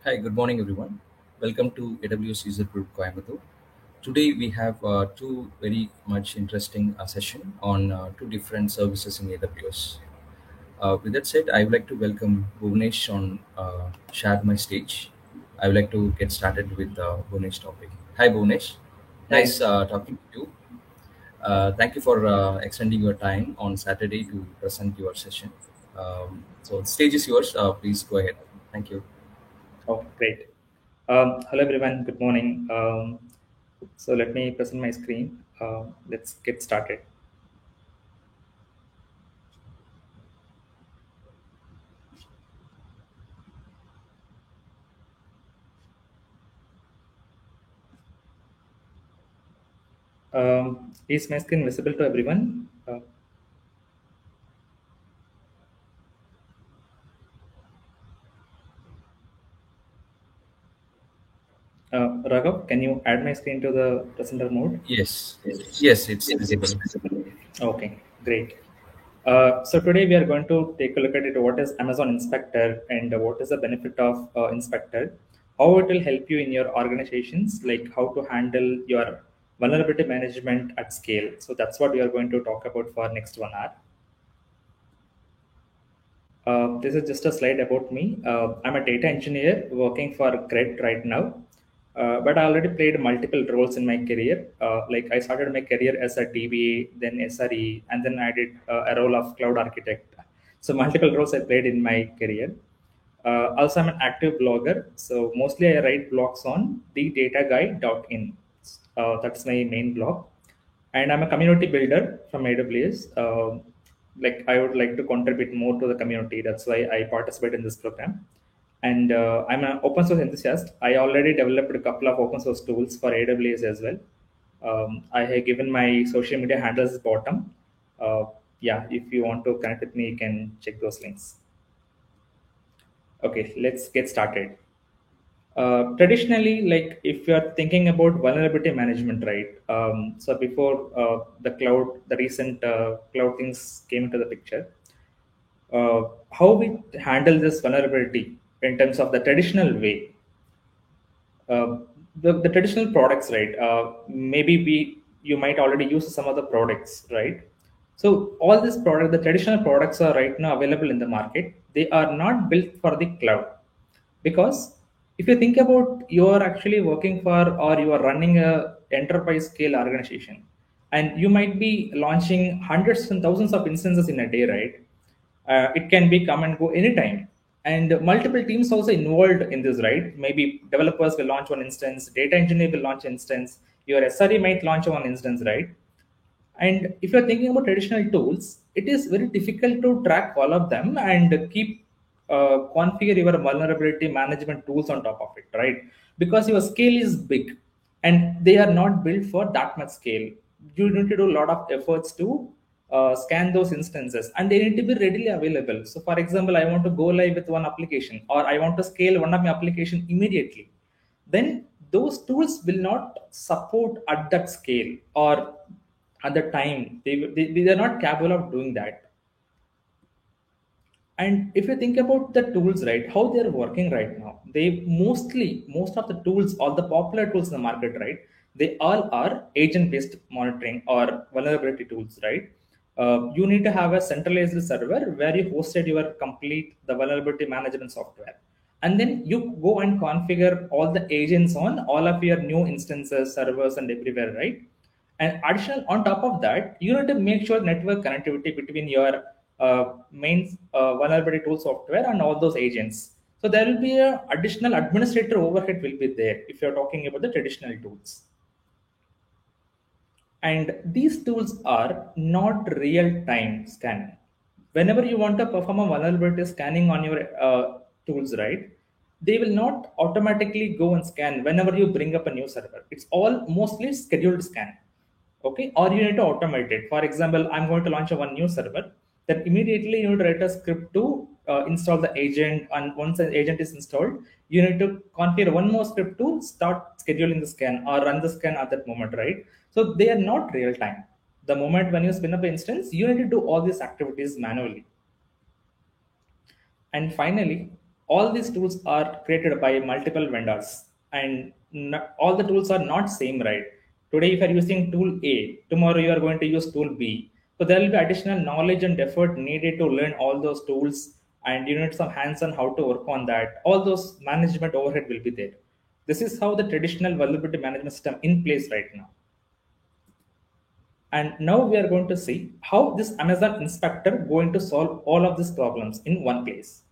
Hi, good morning, everyone. Welcome to AWS User Group Coimbatore. Today we have two very much interesting session on two different services in AWS. With that said, I would like to welcome Bhuvanesh on Share My Stage. I would like to get started with Bhuvanesh topic. Hi, Bhuvanesh. Nice Hi. talking to you. Thank you for extending your time on Saturday to present your session. So the stage is yours. Please go ahead. Thank you. Oh, great. Hello, everyone. Good morning. So let me present my screen. Let's get started. Is my screen visible to everyone? Raghav, can you add my screen to the presenter mode? Yes, yes, it's visible. Okay, great. So today we are going to take a look at it. What is Amazon Inspector and what is the benefit of Inspector? How it will help you in your organizations, like how to handle your vulnerability management at scale. So that's what we are going to talk about for next 1 hour. This is just a slide about me. I'm a data engineer working for CRED right now, but I already played multiple roles in my career. Like I started my career as a DBA, then SRE, and then I did a role of cloud architect. So multiple roles I played in my career. Also, I'm an active blogger. So mostly I write blogs on theDataGuide.in. That's my main blog. And I'm a community builder from AWS. Like I would like to contribute more to the community. That's why I participate in this program. And I'm an open source enthusiast. I already developed a couple of open source tools for AWS as well. I have given my social media handles bottom. Uh, yeah, if you want to connect with me, you can check those links. Okay, let's get started. Traditionally, like if you are thinking about vulnerability management, right? So before the recent cloud things came into the picture, how we handle this vulnerability in terms of the traditional way, uh, the traditional products, right? Maybe you might already use some of the products, right? So all these products, the traditional products are right now available in the market. They are not built for the cloud because if you think about you are actually working for or you are running a enterprise scale organization and you might be launching hundreds and thousands of instances in a day, right? It can be come and go anytime. And multiple teams also involved in this, right? Maybe developers will launch one instance, data engineer will launch instance, your SRE might launch one instance, right? And if you're thinking about traditional tools, it is very difficult to track all of them and keep configure your vulnerability management tools on top of it, right? Because your scale is big and they are not built for that much scale. You need to do a lot of efforts to scan those instances and they need to be readily available. So, for example, I want to go live with one application or I want to scale one of my application immediately, then those tools will not support at that scale or at the time they are not capable of doing that. And if you think about the tools, right, how they're working right now, they most of the tools, all the popular tools in the market, right, they all are agent based monitoring or vulnerability tools, right? You need to have a centralized server where you hosted your complete the vulnerability management software, and then you go and configure all the agents on all of your new instances, servers, and everywhere, right? And additional on top of that, you need to make sure network connectivity between your main vulnerability tool software and all those agents. So there will be a additional administrator overhead will be there if you're talking about the traditional tools. And these tools are not real time scanning. Whenever you want to perform a vulnerability scanning on your tools, right, they will not automatically go and scan whenever you bring up a new server. It's all mostly scheduled scan. Okay, or you need to automate it. For example, I'm going to launch a one new server, then immediately you need to write a script to install the agent, and once the agent is installed, you need to configure one more script to start scheduling the scan or run the scan at that moment, right? So they are not real time. The moment when you spin up an instance, you need to do all these activities manually. And finally, all these tools are created by multiple vendors, and all the tools are not same, right? Today, if you are using tool A, tomorrow you are going to use tool B. So there will be additional knowledge and effort needed to learn all those tools, and you need some hands-on how to work on that. All those management overhead will be there. This is how the traditional vulnerability management system in place right now. And now we are going to see how this Amazon inspector going to solve all of these problems in one place.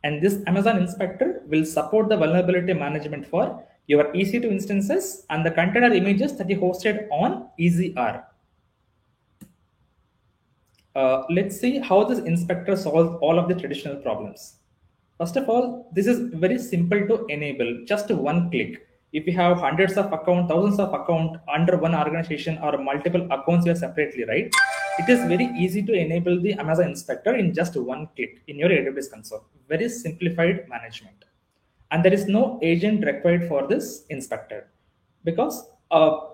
And this Amazon inspector will support the vulnerability management for your EC2 instances and the container images that you hosted on EZR. Let's see how this inspector solves all of the traditional problems. First of all, this is very simple to enable, just one click. If you have hundreds of accounts, thousands of accounts under one organization or multiple accounts here separately, right? It is very easy to enable the Amazon inspector in just one click in your AWS console. Very simplified management. And there is no agent required for this inspector, because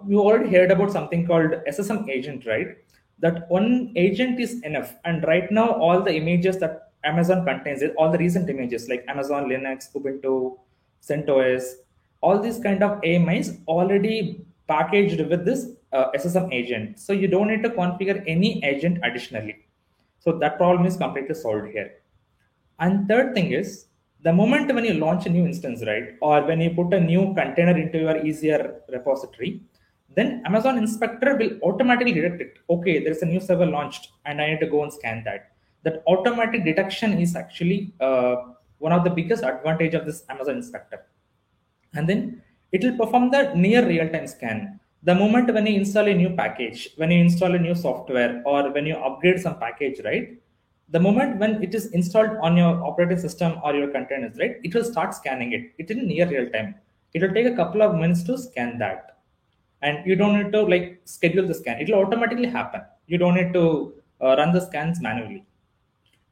you already heard about something called SSM agent, right? That one agent is enough. And right now, all the images that Amazon contains, all the recent images like Amazon Linux, Ubuntu, CentOS, all these kind of AMIs already packaged with this SSM agent. So you don't need to configure any agent additionally. So that problem is completely solved here. And third thing is, the moment when you launch a new instance, right, or when you put a new container into your ECR repository, then Amazon inspector will automatically detect it. Okay, there's a new server launched and I need to go and scan that. That automatic detection is actually one of the biggest advantage of this Amazon inspector. And then it will perform the near real-time scan. The moment when you install a new package, when you install a new software, or when you upgrade some package, right? The moment when it is installed on your operating system or your containers, right? It will start scanning it. It in near real time. It will take a couple of minutes to scan that, and you don't need to like schedule the scan. It will automatically happen. You don't need to run the scans manually.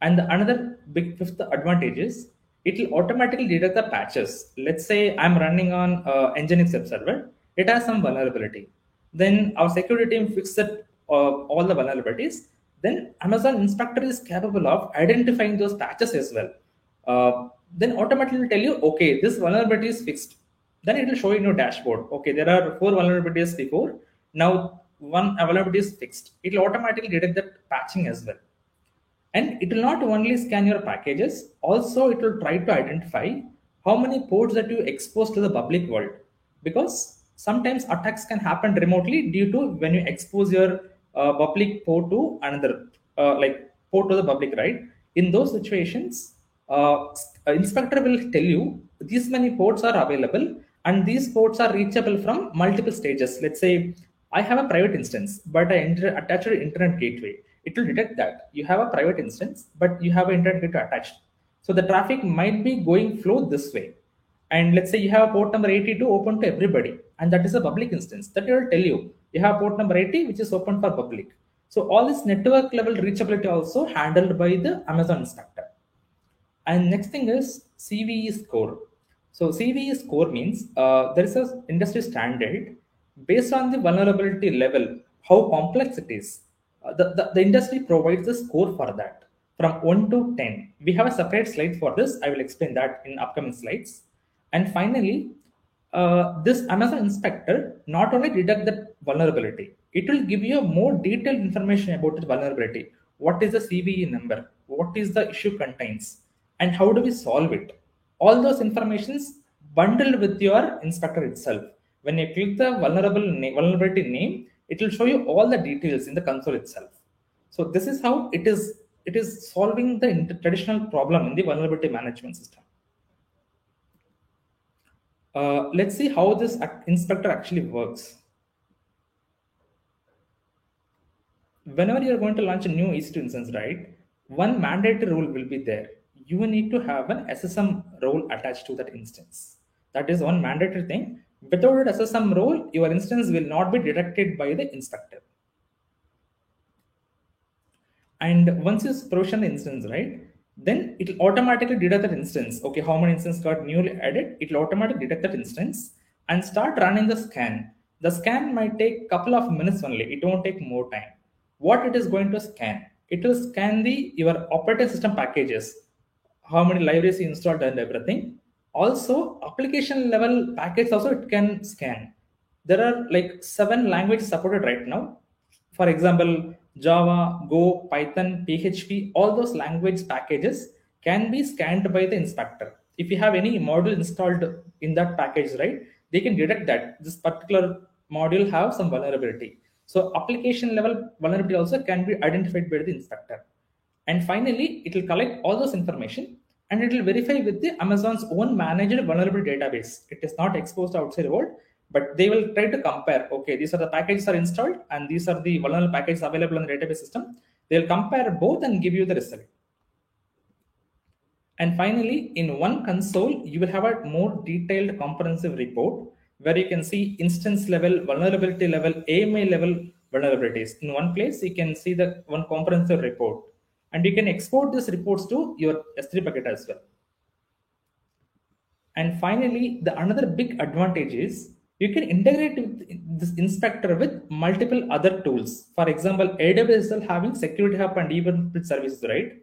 And the another big fifth advantage is it will automatically detect the patches. Let's say I'm running on Nginx web server. It has some vulnerability. Then our security team fixes all the vulnerabilities. Then Amazon Inspector is capable of identifying those patches as well. Then automatically will tell you, okay, this vulnerability is fixed. Then it will show you in your dashboard. Okay, there are 4 vulnerabilities before. Now one vulnerability is fixed. It will automatically detect that patching as well. And it will not only scan your packages, also it will try to identify how many ports that you expose to the public world. Because sometimes attacks can happen remotely due to when you expose your public port to another, like port to the public, right? In those situations, inspector will tell you these many ports are available and these ports are reachable from multiple stages. Let's say I have a private instance, but I attach an internet gateway. It will detect that you have a private instance, but you have an internet gateway attached. So the traffic might be going flow this way. And let's say you have port number 82 open to everybody, and that is a public instance. That will tell you have port number 80, which is open for public. So all this network level reachability also handled by the Amazon inspector. And next thing is CVE score. So CVE score means there is a industry standard based on the vulnerability level, how complex it is. The industry provides a score for that from 1 to 10. We have a separate slide for this. I will explain that in upcoming slides. And finally, this Amazon inspector not only detect the vulnerability, it will give you more detailed information about the vulnerability. What is the CVE number? What is the issue contains? And how do we solve it? All those informations bundled with your inspector itself. When you click the vulnerability name, it will show you all the details in the console itself. So this is how it is solving the traditional problem in the vulnerability management system. Let's see how this inspector actually works. Whenever you're going to launch a new EC2 instance, right, one mandatory rule will be there. You need to have an SSM role attached to that instance. That is one mandatory thing. Without an SSM role, your instance will not be detected by the inspector. And once you provision the instance, right, then it will automatically detect that instance. Okay, how many instances got newly added? It will automatically detect that instance and start running the scan. The scan might take a couple of minutes only. It won't take more time. What it is going to scan? It will scan your operating system packages. how many libraries you installed and everything. Also, application level packets also it can scan. There are like 7 languages supported right now. For example, Java, Go, Python, PHP, all those language packages can be scanned by the inspector. If you have any module installed in that package, right, they can detect that this particular module have some vulnerability. So application level vulnerability also can be identified by the inspector. And finally, it will collect all those information and it will verify with the Amazon's own managed vulnerability database. It is not exposed outside the world, but they will try to compare. Okay, these are the packages are installed and these are the vulnerable packages available in the database system. They'll compare both and give you the result. And finally, in one console, you will have a more detailed comprehensive report where you can see instance level, vulnerability level, AMI level vulnerabilities. In one place, you can see the one comprehensive report. And you can export these reports to your S3 bucket as well. And finally, the another big advantage is you can integrate with this inspector with multiple other tools. For example, AWS is having Security Hub and Event Bridge services, right?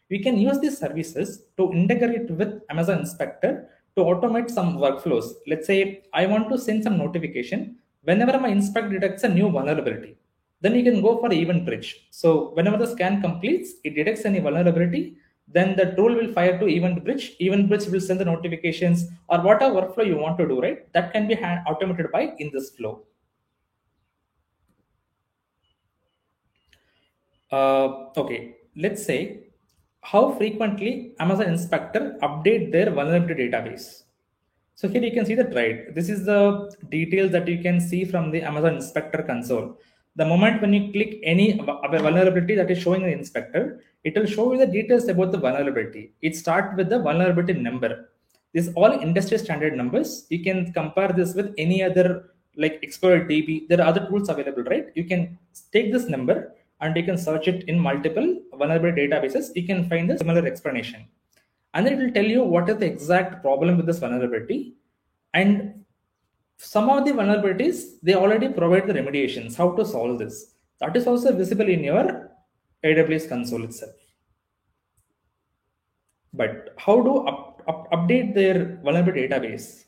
We can use these services to integrate with Amazon Inspector to automate some workflows. Let's say I want to send some notification whenever my inspector detects a new vulnerability. Then you can go for Event Bridge. So whenever the scan completes, it detects any vulnerability, then the tool will fire to Event Bridge. Event Bridge will send the notifications or whatever workflow you want to do, right? That can be automated by in this flow. Okay, let's say how frequently Amazon Inspector update their vulnerability database. So here you can see the right. This is the details that you can see from the Amazon Inspector console. The moment when you click any vulnerability that is showing in the inspector, it will show you the details about the vulnerability. It starts with the vulnerability number. This all industry standard numbers. You can compare this with any other like Explorer DB. There are other tools available, right? You can take this number and you can search it in multiple vulnerability databases. You can find a similar explanation. And then it will tell you what is the exact problem with this vulnerability. And some of the vulnerabilities, they already provide the remediations, how to solve this. That is also visible in your AWS console itself. But how to update their vulnerability database?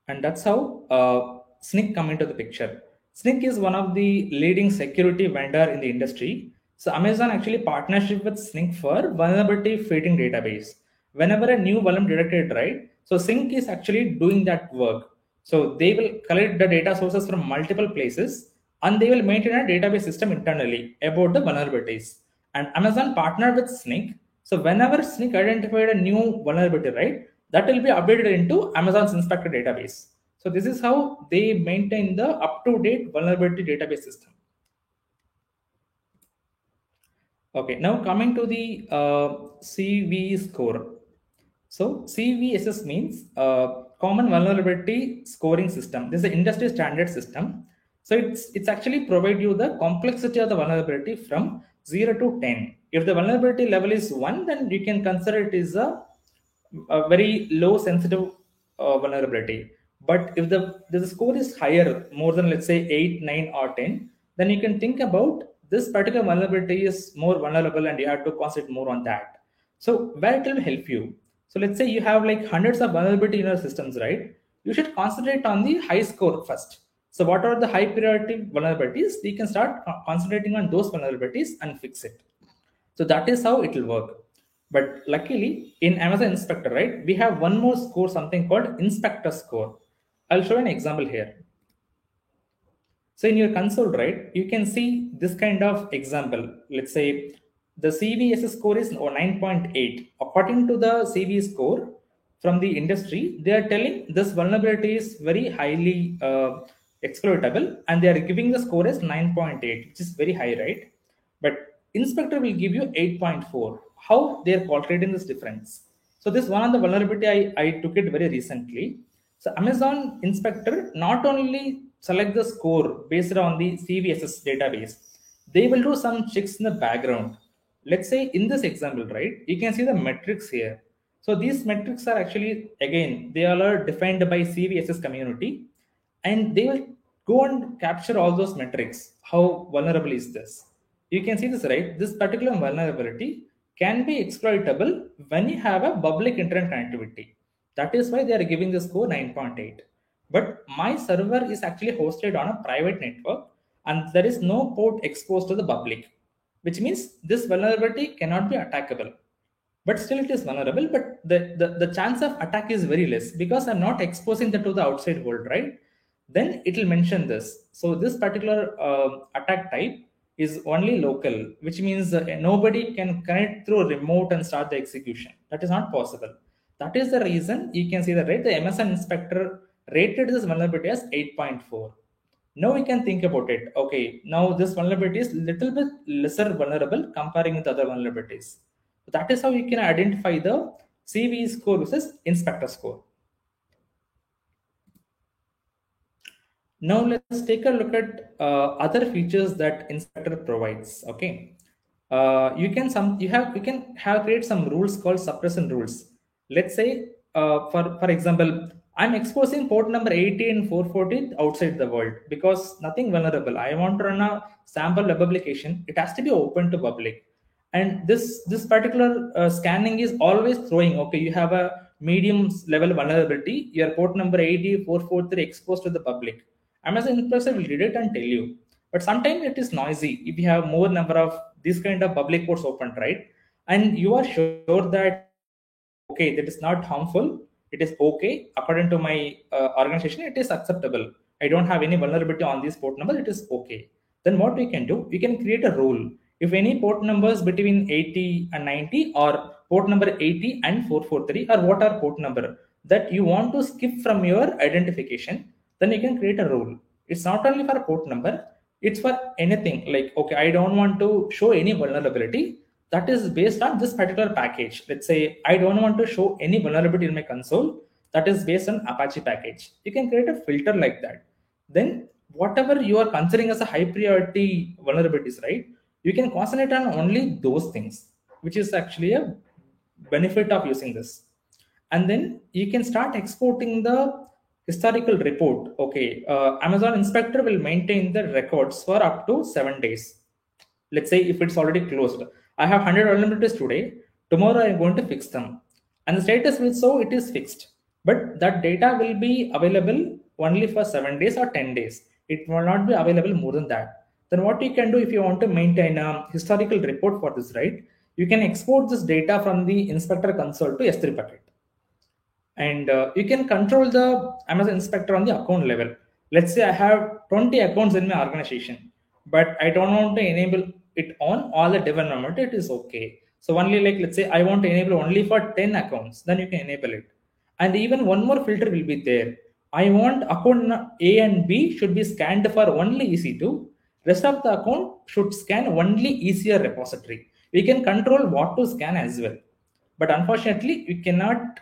And that's how Snyk come into the picture. Snyk is one of the leading security vendor in the industry. So Amazon actually partnership with Snyk for vulnerability fitting database. Whenever a new vulnerability detected, right? So Snyk is actually doing that work. So they will collect the data sources from multiple places and they will maintain a database system internally about the vulnerabilities. And Amazon partnered with Snyk. So whenever Snyk identified a new vulnerability, right, that will be updated into Amazon's Inspector database. So this is how they maintain the up-to-date vulnerability database system. Okay, now coming to the CV score. So CVSS means Common Vulnerability Scoring System. This is an industry standard system. So it's actually provide you the complexity of the vulnerability from 0 to 10. If the vulnerability level is 1, then you can consider it is a very low sensitive vulnerability. But if the score is higher, more than let's say 8, 9, or 10, then you can think about this particular vulnerability is more vulnerable and you have to concentrate more on that. So where it will help you. So let's say you have like hundreds of vulnerability in your systems, right? You should concentrate on the high score first. So what are the high priority vulnerabilities? You can start concentrating on those vulnerabilities and fix it. So that is how it will work. But luckily in Amazon Inspector, right, we have one more score, something called Inspector score. I'll show an example here. So in your console, right, you can see this kind of example. Let's say the CVSS score is 9.8. According to the CV score from the industry, they are telling this vulnerability is very highly exploitable and they are giving the score as 9.8, which is very high, right? But inspector will give you 8.4. How they are calculating this difference? So this one of the vulnerability, I took it very recently. So Amazon inspector not only select the score based on the CVSS database, they will do some checks in the background. Let's say in this example, right, you can see the metrics here. So these metrics are actually, again, they all are defined by CVSS community and they will go and capture all those metrics. How vulnerable is this? You can see this, right? This particular vulnerability can be exploitable when you have a public internet connectivity. That is why they are giving the score 9.8. But my server is actually hosted on a private network and there is no port exposed to the public, which means this vulnerability cannot be attackable. But still it is vulnerable, but the chance of attack is very less because I'm not exposing that to the outside world, right? Then it will mention this. So this particular attack type is only local, which means nobody can connect through remote and start the execution. That is not possible. That is the reason you can see the rate. The MSN inspector rated this vulnerability as 8.4. Now we can think about it. Okay, now this vulnerability is little bit lesser vulnerable comparing with other vulnerabilities. That is how you can identify the CVE score versus inspector score. Now let's take a look at other features that inspector provides. Okay, you can have create some rules called suppression rules. Let's say for example, I'm exposing port number 80 and 440 outside the world because nothing vulnerable. I want to run a sample web application. It has to be open to public, and this particular scanning is always throwing. Okay, you have a medium level vulnerability. Your port number 80 443 exposed to the public. Amazon Inspector will read it and tell you. But sometimes it is noisy if you have more number of this kind of public ports open, right? And you are sure that okay, that is not harmful. It is okay according to my organization. It is acceptable. I don't have any vulnerability on this port number. It is okay. Then what we can do? We can create a rule. If any port numbers between 80 and 90 or port number 80 and 443 or what are port number that you want to skip from your identification, then you can create a rule. It's not only for port number, it's for anything like, okay, I don't want to show any vulnerability that is based on this particular package. Let's say I don't want to show any vulnerability in my console that is based on Apache package. You can create a filter like that. Then whatever you are considering as a high priority vulnerabilities, right? You can concentrate on only those things, which is actually a benefit of using this. And then you can start exporting the historical report. Okay, Amazon Inspector will maintain the records for up to 7 days. Let's say if it's already closed, I have 100 vulnerabilities today. Tomorrow I'm going to fix them, and the status will show it is fixed. But that data will be available only for 7 days or 10 days. It will not be available more than that. Then what you can do if you want to maintain a historical report for this, right? You can export this data from the inspector console to S3 bucket, and you can control the Amazon Inspector on the account level. Let's say I have 20 accounts in my organization, but I don't want to enable it on all the dev environment. It is okay. So only like, let's say I want to enable only for 10 accounts, then you can enable it. And even one more filter will be there. I want account A and B should be scanned for only EC2. Rest of the account should scan only ECR repository. We can control what to scan as well, but unfortunately you cannot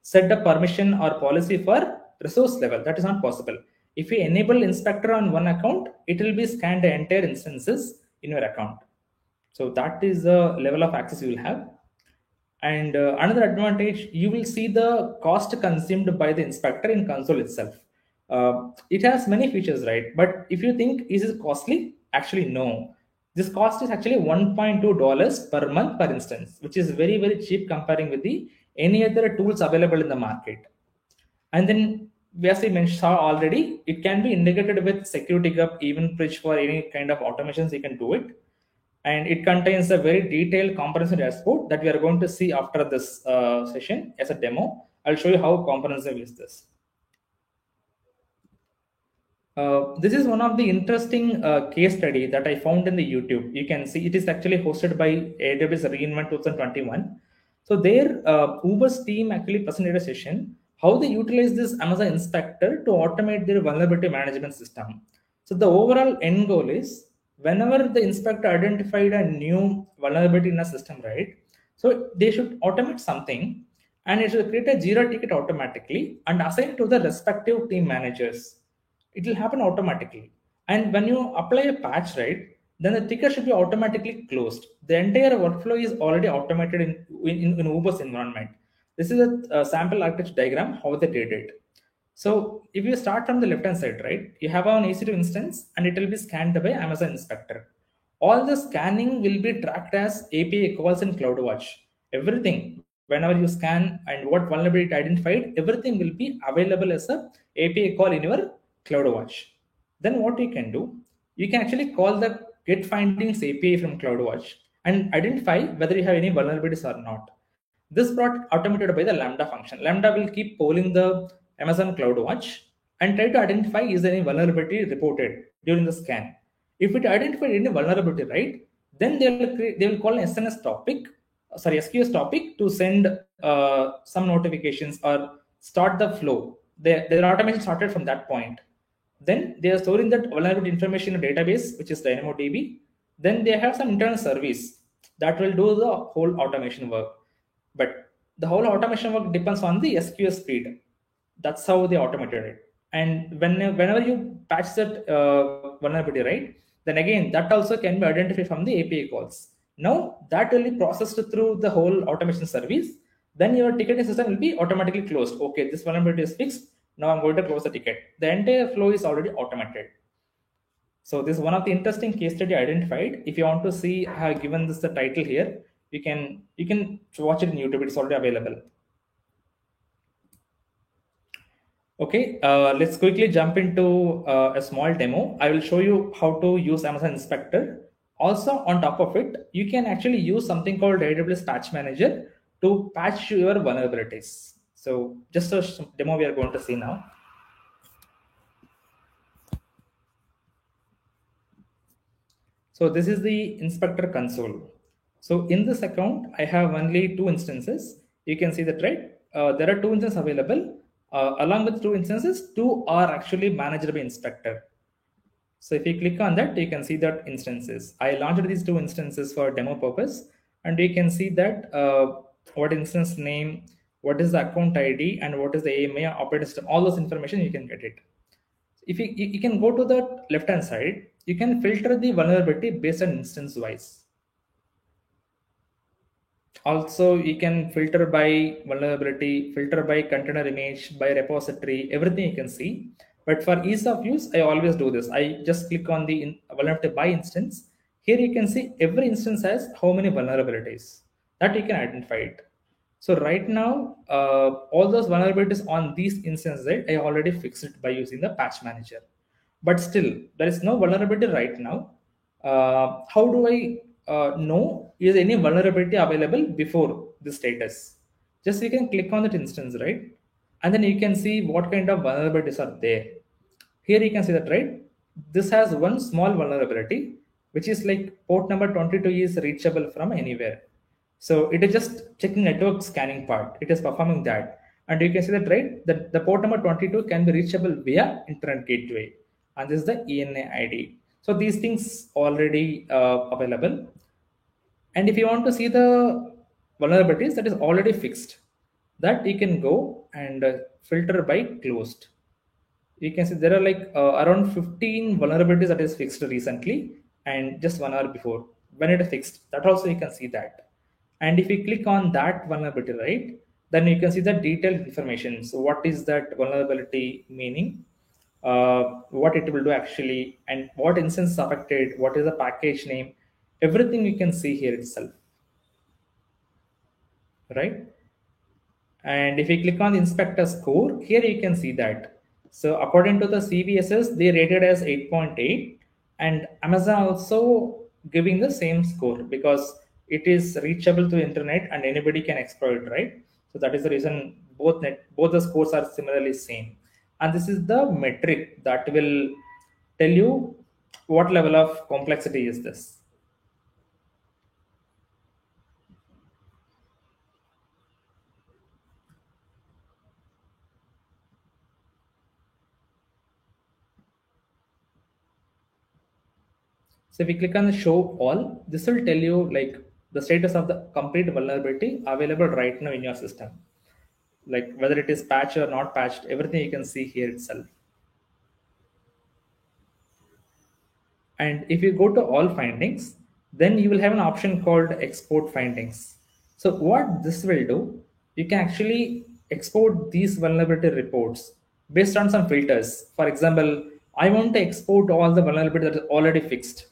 set a permission or policy for resource level. That is not possible. If you enable inspector on one account, it will be scanned the entire instances in your account. So that is the level of access you will have. And another advantage, you will see the cost consumed by the inspector in console itself. It has many features, right? But if you think is it costly, actually no. This cost is actually $1.2 per month per instance, which is very, very cheap comparing with the any other tools available in the market. And then, as I mentioned already, it can be integrated with Security Gap, EventBridge for any kind of automations. You can do it, and it contains a very detailed comprehensive dashboard that we are going to see after this session as a demo. I'll show you how comprehensive is this. This is one of the interesting case study that I found in the YouTube. You can see it is actually hosted by AWS re:Invent 2021. So there, Uber's team actually presented a session how they utilize this Amazon Inspector to automate their vulnerability management system. So the overall end goal is whenever the inspector identified a new vulnerability in a system, right? So they should automate something, and it should create a Jira ticket automatically and assign it to the respective team managers. It will happen automatically. And when you apply a patch, right, then the ticket should be automatically closed. The entire workflow is already automated in Uber's environment. This is a sample architecture diagram, how they did it. So if you start from the left-hand side, right, you have an EC2 instance and it will be scanned by Amazon Inspector. all the scanning will be tracked as API calls in CloudWatch. Everything, whenever you scan and what vulnerability identified, everything will be available as a API call in your CloudWatch. Then what you can do, you can actually call the get findings API from CloudWatch and identify whether you have any vulnerabilities or not. This brought automated by the Lambda function. Lambda will keep polling the Amazon CloudWatch and try to identify is there any vulnerability reported during the scan. If it identified any vulnerability, right, then they will call an SNS topic, sorry, SQS topic to send some notifications or start the flow. Their automation started from that point. Then they are storing that vulnerability information in a database, which is DynamoDB. Then they have some internal service that will do the whole automation work. But the whole automation work depends on the SQS speed. That's how they automated it. And whenever you patch that vulnerability, right, then again that also can be identified from the API calls. Now that will be processed through the whole automation service. Then your ticketing system will be automatically closed. Okay, this vulnerability is fixed. Now I'm going to close the ticket. The entire flow is already automated. So this is one of the interesting case study identified. If you want to see, I have given this the title here. You can watch it in YouTube. It's already available. Okay, let's quickly jump into a small demo. I will show you how to use Amazon Inspector. Also, on top of it, you can actually use something called AWS Patch Manager to patch your vulnerabilities. So just a demo we are going to see now. So this is the inspector console. So in this account, I have only 2 instances. You can see that, right? There are 2 instances available. Along with 2 instances, 2 are actually managed by inspector. So if you click on that, you can see that instances. I launched these 2 instances for demo purpose, and you can see that what instance name, what is the account ID, and what is the AMA operating system. All those information you can get it. If you can go to the left hand side, you can filter the vulnerability based on instance wise. Also, you can filter by vulnerability, filter by container image, by repository, everything you can see. But for ease of use, I always do this. I just click on the vulnerability by instance. Here you can see every instance has how many vulnerabilities that you can identify it. So right now, all those vulnerabilities on these instances, right, I already fixed it by using the patch manager. But still, there is no vulnerability right now. How do I know is any vulnerability available before the status? Just you can click on that instance, right? And then you can see what kind of vulnerabilities are there. Here you can see that, right? This has one small vulnerability, which is like port number 22 is reachable from anywhere. So it is just checking network scanning part. It is performing that. And you can see that, right? The port number 22 can be reachable via internet gateway. And this is the ENA ID. So these things already available. And if you want to see the vulnerabilities that is already fixed, that you can go and filter by closed. You can see there are like around 15 vulnerabilities that is fixed recently and just 1 hour before when it is fixed. That also you can see that. And if you click on that vulnerability, right, then you can see the detailed information. So what is that vulnerability meaning? What it will do actually, and what instance is affected, what is the package name, everything you can see here itself, right? And if you click on the inspector score, here you can see that. So according to the CVSS, they rated as 8.8, and Amazon also giving the same score because it is reachable to internet and anybody can exploit, right? So that is the reason both the scores are similarly same. And this is the metric that will tell you what level of complexity is this. So if we click on the show all, this will tell you like the status of the complete vulnerability available right now in your system. Like whether it is patched or not patched, everything you can see here itself. And if you go to all findings, then you will have an option called export findings. So what this will do, you can actually export these vulnerability reports based on some filters. For example, I want to export all the vulnerability that is already fixed.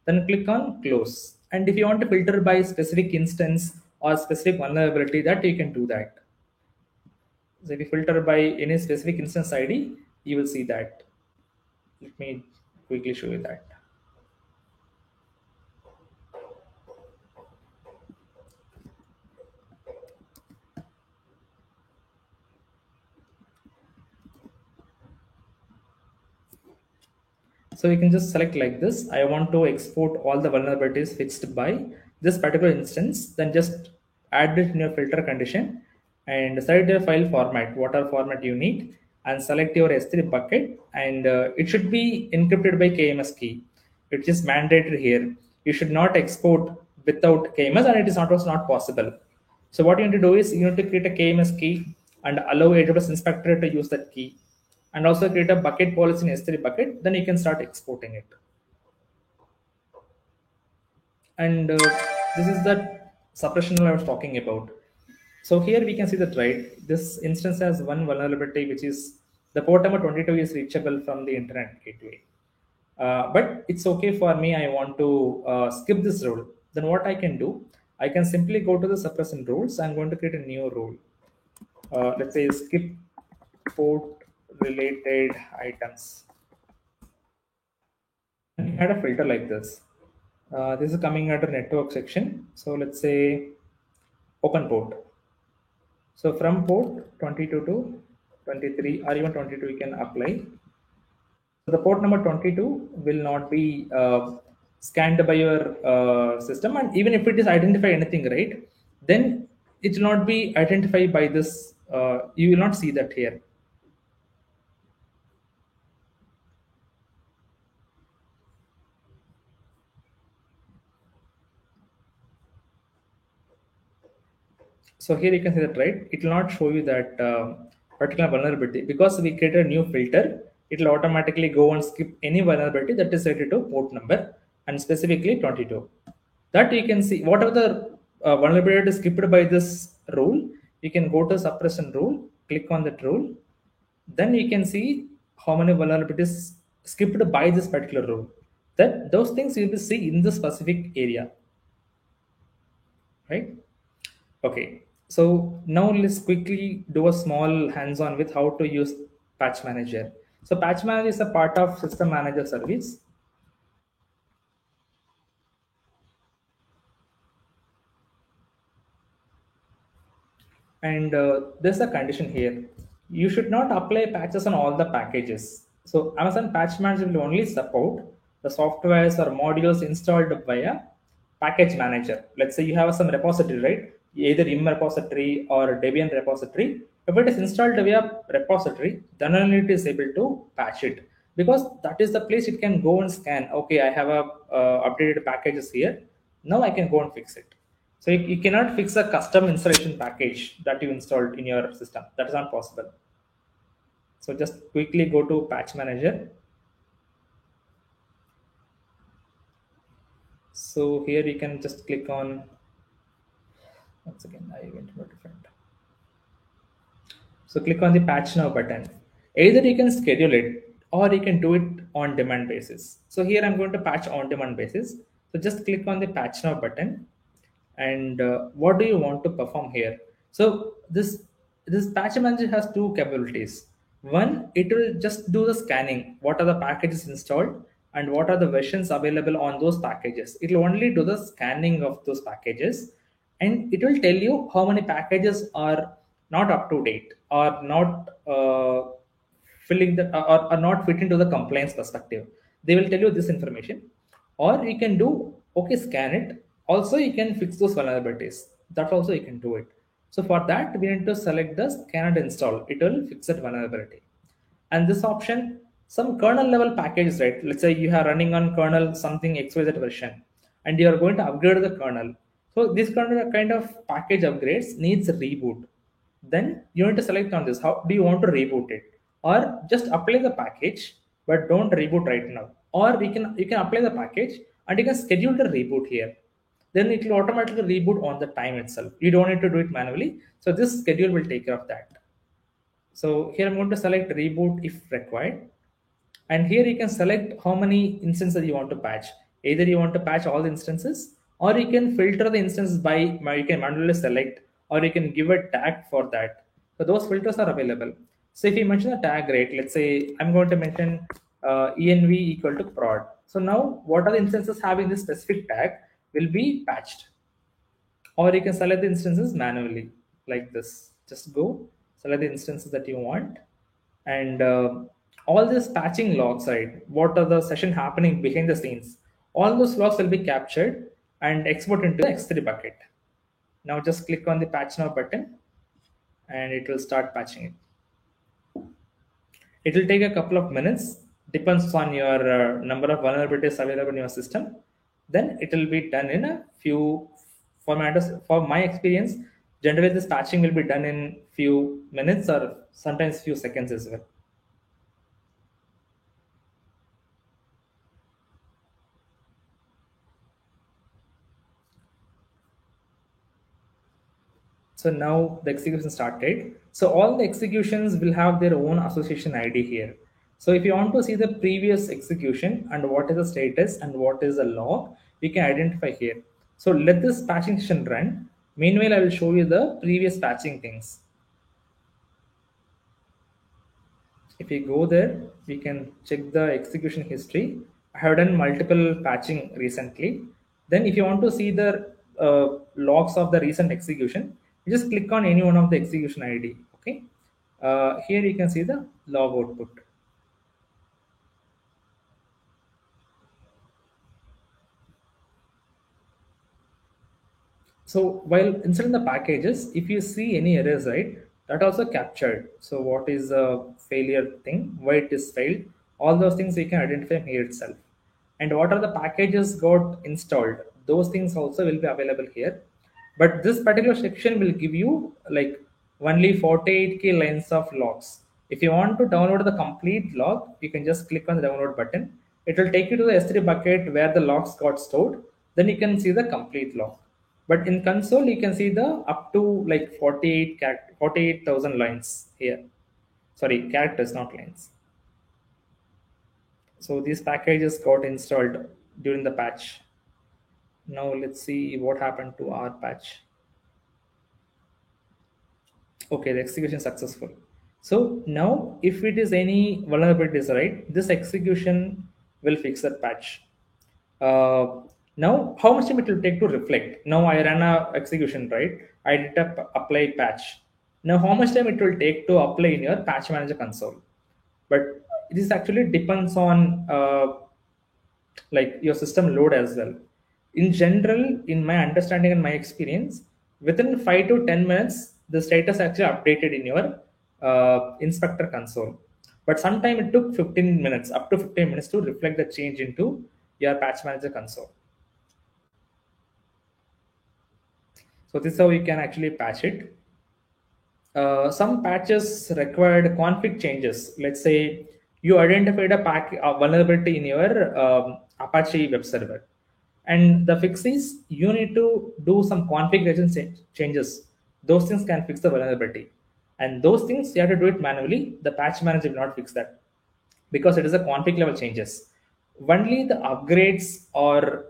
then click on close. And if you want to filter by specific instance or specific vulnerability, that you can do that. So if you filter by any specific instance ID, you will see that. Let me quickly show you that. So you can just select like this. I want to export all the vulnerabilities fixed by this particular instance. Then just add it in your filter condition and select your file format, whatever format you need, and select your S3 bucket. And it should be encrypted by KMS key. It is mandated here. You should not export without KMS, and it is not also not possible. So what you need to do is you need to create a KMS key and allow AWS Inspector to use that key, and also create a bucket policy in S3 bucket. Then you can start exporting it. And this is the suppression I was talking about. So here we can see that, right, this instance has one vulnerability, which is the port number 22 is reachable from the internet gateway. But it's okay for me. I want to skip this rule. Then what I can do, I can simply go to the suppression rules. I'm going to create a new rule. Let's say skip port related items. And we had a filter like this. This is coming under network section. So let's say open port. So from port 22 to 23 or even 22, you can apply. So the port number 22 will not be scanned by your system, and even if it is identify anything, right, then it will not be identified by this. You will not see that here. So here you can see that, right, it will not show you that particular vulnerability because we created a new filter. It will automatically go and skip any vulnerability that is related to port number and specifically 22. That you can see whatever the vulnerability is skipped by this rule. You can go to suppression rule, click on that rule, then you can see how many vulnerabilities skipped by this particular rule. That those things you will see in the specific area, right? Okay, so now let's quickly do a small hands-on with how to use Patch Manager. So Patch Manager is a part of System Manager service. And there's a condition here. You should not apply patches on all the packages. So Amazon Patch Manager will only support the softwares or modules installed via Package Manager. Let's say you have some repository, right? Either IM repository or Debian repository. If it is installed via repository, then only it is able to patch it, because that is the place it can go and scan. Okay, I have a updated packages here. Now I can go and fix it. So you cannot fix a custom installation package that you installed in your system. That is not possible. So just quickly go to Patch Manager. So here you can just click on, once again, I went to a different. So click on the Patch Now button. Either you can schedule it or you can do it on demand basis. So here I'm going to patch on demand basis. So just click on the Patch Now button. And what do you want to perform here? So this patch manager has two capabilities. One, it will just do the scanning, what are the packages installed and what are the versions available on those packages. It will only do the scanning of those packages, and it will tell you how many packages are not up to date or not filling the or not fit into the compliance perspective. They will tell you this information. Or you can do, okay, scan it. Also you can fix those vulnerabilities. That also you can do it. So for that, we need to select the scan and install. It will fix that vulnerability. And this option, some kernel level packages, right? Let's say you are running on kernel something XYZ version and you are going to upgrade the kernel. So this kind of package upgrades needs a reboot. Then you need to select on this. How do you want to reboot it? Or just apply the package, but don't reboot right now. Or you can apply the package and you can schedule the reboot here. Then it will automatically reboot on the time itself. You don't need to do it manually. So this schedule will take care of that. So here I'm going to select reboot if required. And here you can select how many instances you want to patch. Either you want to patch all the instances, or you can filter the instances by you can manually select, or you can give a tag for that. So those filters are available. So if you mention a tag, right, let's say I'm going to mention env equal to prod. So now what are the instances having this specific tag will be patched, or you can select the instances manually like this. Just go select the instances that you want, and all this patching logs, right? What are the session happening behind the scenes? All those logs will be captured and export into the X3 bucket. Now just click on the patch now button, and it will start patching it. It will take a couple of minutes, depends on your number of vulnerabilities available in your system. Then it will be done in a few formatters. For my experience, generally this patching will be done in few minutes or sometimes few seconds as well. So now the execution started. So all the executions will have their own association ID here. So if you want to see the previous execution and what is the status and what is the log, we can identify here. So let this patching session run. Meanwhile, I will show you the previous patching things. If we go there, we can check the execution history. I have done multiple patching recently. Then if you want to see the logs of the recent execution, you just click on any one of the execution ID. Okay. Here you can see the log output. So while installing the packages, if you see any errors, right, that also captured. So what is the failure thing, why it is failed, all those things we can identify here itself. And what are the packages got installed, those things also will be available here. But this particular section will give you like only 48K lines of logs. If you want to download the complete log, you can just click on the download button. It will take you to the S3 bucket where the logs got stored. Then you can see the complete log. But in console, you can see the up to like 48,000 lines here. Sorry, characters, not lines. So these packages got installed during the patch. Now let's see what happened to our patch. Okay, the execution successful. So now if it is any vulnerabilities, right, this execution will fix that patch. Now how much time it will take to reflect? Now I ran a execution, right? I did a apply patch. Now how much time it will take to apply in your patch manager console? But this actually depends on like your system load as well. In general, in my understanding and my experience, within 5 to 10 minutes the status actually updated in your inspector console. But sometime it took 15 minutes, up to 15 minutes to reflect the change into your patch manager console. So this is how you can actually patch it. Some patches required config changes. Let's say you identified a vulnerability in your Apache web server, and the fix is you need to do some configuration changes. Those things can fix the vulnerability, and those things you have to do it manually. The patch manager will not fix that because it is a config level changes. Only the upgrades or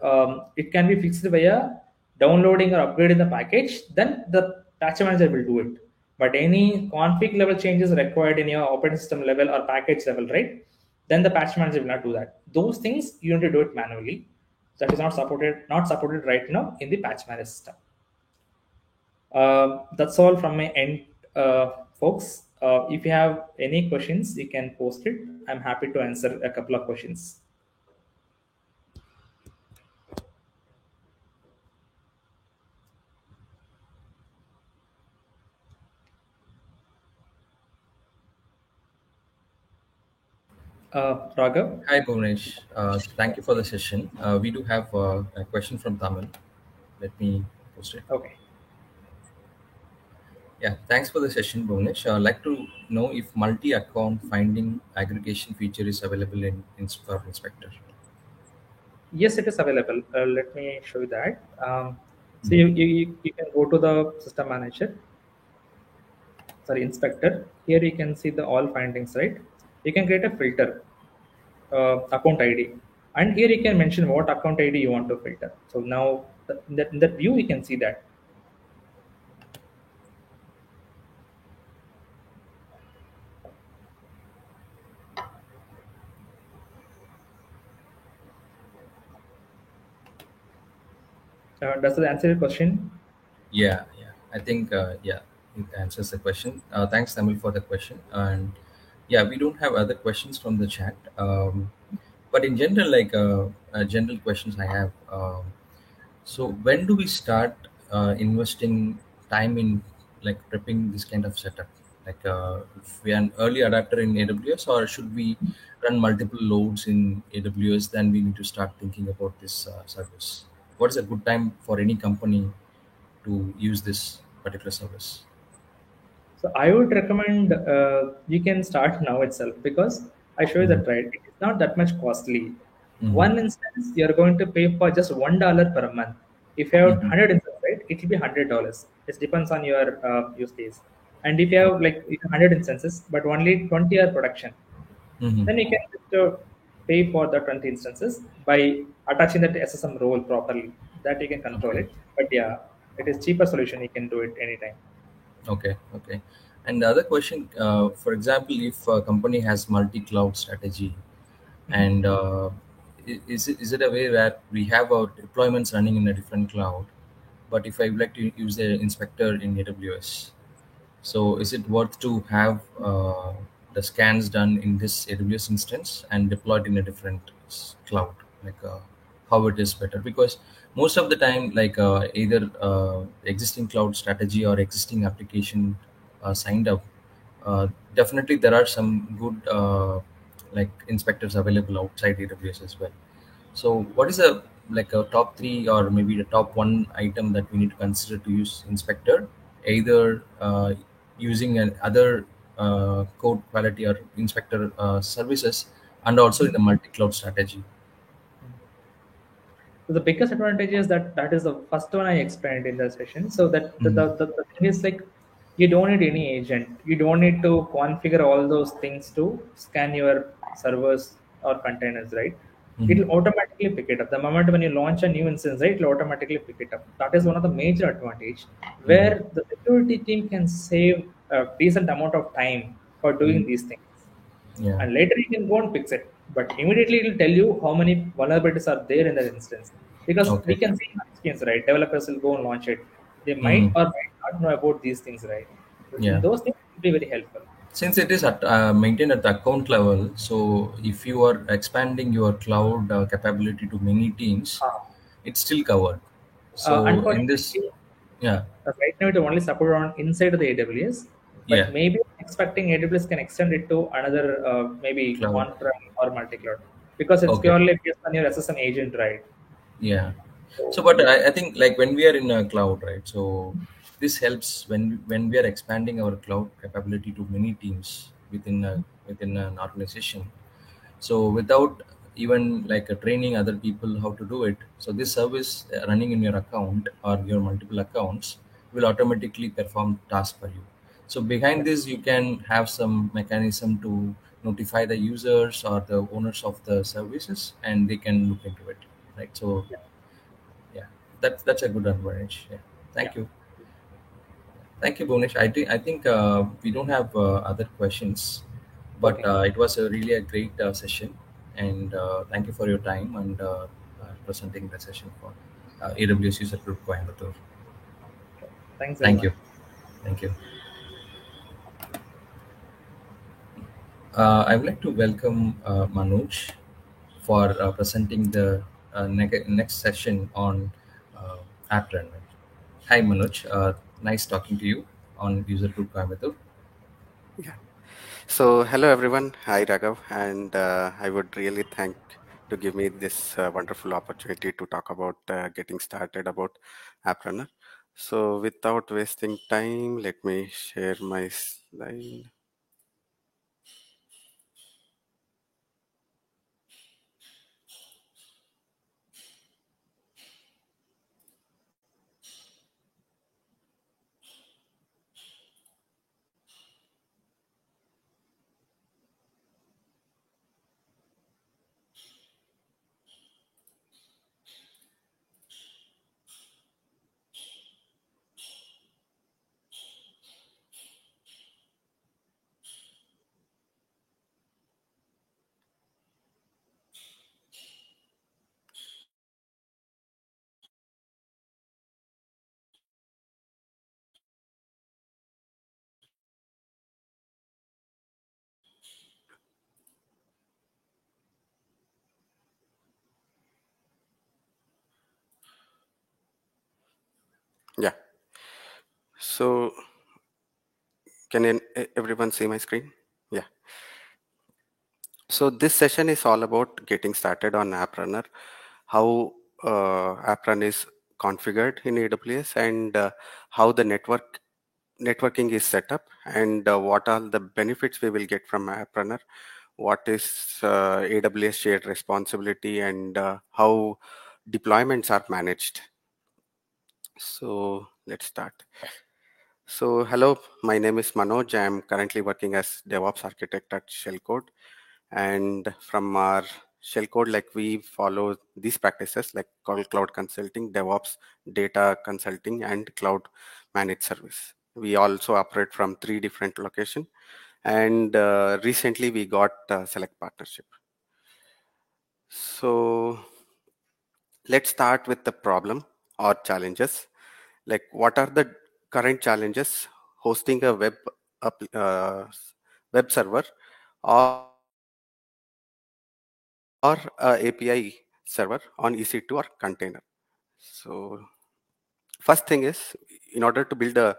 it can be fixed via downloading or upgrading the package, then the patch manager will do it. But any config level changes required in your operating system level or package level, right? Then the patch manager will not do that. Those things you need to do it manually. That is not supported right now in the patch manager system. That's all from my end, folks. If you have any questions, you can post it. I'm happy to answer a couple of questions. Raghav? Hi, Bhunesh. Thank you for the session. We do have a question from Tamil. Let me post it. Okay. Yeah, thanks for the session, Bhunesh. I'd like to know if multi-account finding aggregation feature is available in for Inspector. Yes, it is available. Let me show you that. So Mhm. you can go to the system manager, sorry, inspector. Here you can see the all findings, right? You can create a filter, account ID. And here you can mention what account ID you want to filter. So now in that view you can see that. Does that answer your question? Yeah, yeah. I think yeah, it answers the question. Thanks, Tamil, for the question. And yeah, we don't have other questions from the chat. But in general, like general questions I have. So when do we start investing time in like prepping this kind of setup? Like if we are an early adapter in AWS, or should we run multiple loads in AWS? Then we need to start thinking about this service. What is a good time for any company to use this particular service? So I would recommend you can start now itself, because I show you Hmm. that, right. It is not that much costly. Hmm. One instance you're going to pay for just $1 per month. If you have Hmm. 100 instances, right, it will be $100. It depends on your use case. And if you have Okay. like 100 instances but only 20 are production, Hmm. then you can just pay for the 20 instances by attaching that SSM role properly. That you can control Okay. it. But yeah, it is cheaper solution. You can do it anytime. Okay. Okay. And the other question, for example, if a company has multi-cloud strategy, and is it a way that we have our deployments running in a different cloud, but if I would like to use the inspector in AWS, so is it worth to have the scans done in this AWS instance and deployed in a different cloud? Like how it is better? Because most of the time, like either existing cloud strategy or existing application signed up, uh, definitely there are some good like inspectors available outside AWS as well. So, what is a like a top three or maybe the top one item that we need to consider to use inspector, either using an other code quality or inspector services, and also in the multi-cloud strategy. So the biggest advantage is that is the first one I explained in the session. So that Mhm. the thing is like you don't need any agent. You don't need to configure all those things to scan your servers or containers, right? Mhm. It'll automatically pick it up. The moment when you launch a new instance, right, it'll automatically pick it up. That is one of the major advantage Mhm. where the security team can save a decent amount of time for doing Mhm. these things. Yeah. And later you can go and fix it. But immediately it will tell you how many vulnerabilities are there in that instance. Because we Okay. can see in our experience, right? Developers will go and launch it. They might Mhm. or might not know about these things, right? So in Yeah. those things, it will be very helpful. Since it is at, maintained at the account level, so if you are expanding your cloud capability to many teams, Uh, it's still covered. So in this, Unfortunately, yeah, right now it only support on inside of the AWS, but yeah, maybe expecting AWS can extend it to another maybe cloud. on-prem or multi-cloud, because it's Okay, purely based on your SSM agent, right? yeah. So, So but yeah. I think like when we are in a cloud, right? So this helps when we are expanding our cloud capability to many teams within an organization. So without even like training other people how to do it, so this service running in your account or your multiple accounts will automatically perform tasks for you. So behind this you can have some mechanism to notify the users or the owners of the services, and they can look into it, right? So Yeah. yeah, that's a good advantage. Yeah, Yeah. thank you. Thank you, Bonish. I think we don't have other questions, but Okay. it was really a great session, and thank you for your time and presenting the session for AWS User Group Coimbatore. Sure. Thanks, Thank everyone. you. Thank you. I would like to welcome Manoj for presenting the next session on App Runner. Hi, Manoj. Nice talking to you on User Group Coimbatore. Yeah. So, hello everyone. Hi Raghav, and I would really thank to give me this wonderful opportunity to talk about getting started about App Runner. So, without wasting time, let me share my slide. Yeah. So can everyone see my screen? Yeah. So this session is all about getting started on AppRunner, how AppRun is configured in AWS, and how the networking is set up, and what are the benefits we will get from AppRunner, what is AWS shared responsibility, and how deployments are managed. So let's start. So hello, my name is Manoj. I'm currently working as DevOps architect at Shellcode. And from our Shellcode, like we follow these practices like cloud consulting, DevOps, data consulting, and cloud managed service. We also operate from 3 different locations. And recently we got select partnership. So let's start with the problem or challenges. Like what are the current challenges hosting a web server or a API server on EC2 or container? So first thing is, in order to build a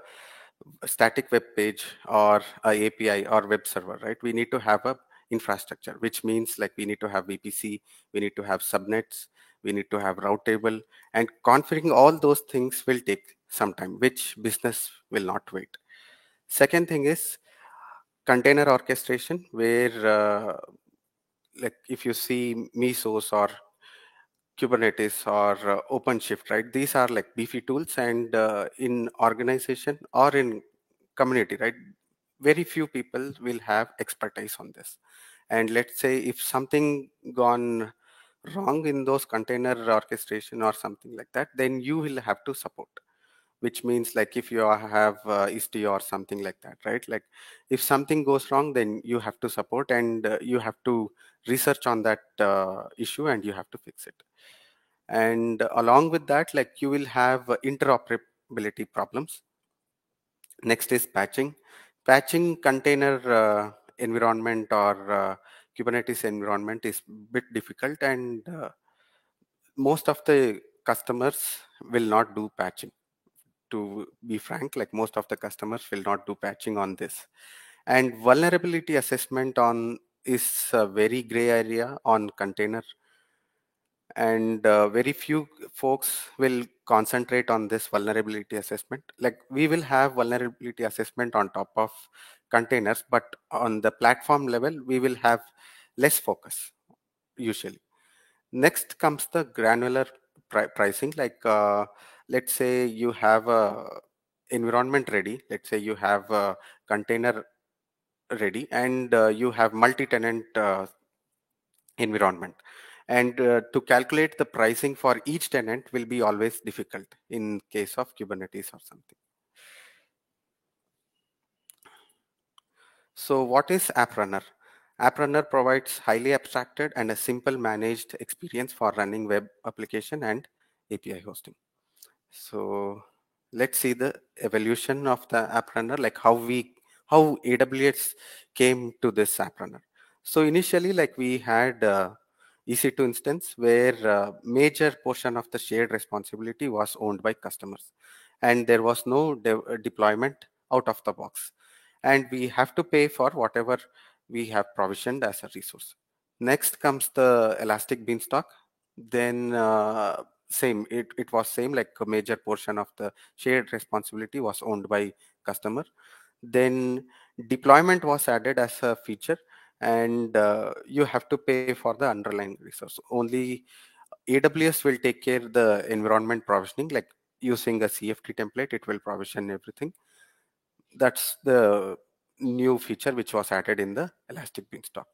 static web page or a API or web server, right? We need to have a infrastructure, which means like we need to have VPC, we need to have subnets, we need to have route table, and configuring all those things will take some time, which business will not wait. Second thing is container orchestration, where like if you see Mesos or Kubernetes or OpenShift, right? These are like beefy tools, and in organization or in community, right? Very few people will have expertise on this. And let's say if something gone wrong in those container orchestration or something like that, then you will have to support. Which means like if you have Istio or something like that, right? Like if something goes wrong, then you have to support, and you have to research on that issue, and you have to fix it. And along with that, like you will have interoperability problems. Next is patching. Patching container environment or Kubernetes environment is bit difficult, and most of the customers will not do patching. To be frank, like most of the customers will not do patching on this. And vulnerability assessment on is a very gray area on container, and very few folks will concentrate on this vulnerability assessment. Like we will have vulnerability assessment on top of containers, but on the platform level we will have less focus usually. Next comes the granular pricing. Like let's say you have a environment ready, let's say you have a container ready, and you have multi-tenant environment, and to calculate the pricing for each tenant will be always difficult in case of Kubernetes or something. So what is AppRunner? AppRunner provides highly abstracted and a simple managed experience for running web application and API hosting. So let's see the evolution of the AppRunner, like how AWS came to this AppRunner. So initially, like we had EC2 instance where major portion of the shared responsibility was owned by customers, and there was no deployment out of the box, and we have to pay for whatever we have provisioned as a resource. Next comes the Elastic Beanstalk. Then same, it was same, like a major portion of the shared responsibility was owned by customer. Then deployment was added as a feature, and you have to pay for the underlying resource. Only AWS will take care the environment provisioning, like using a CFT template, it will provision everything. That's the new feature which was added in the Elastic Beanstalk.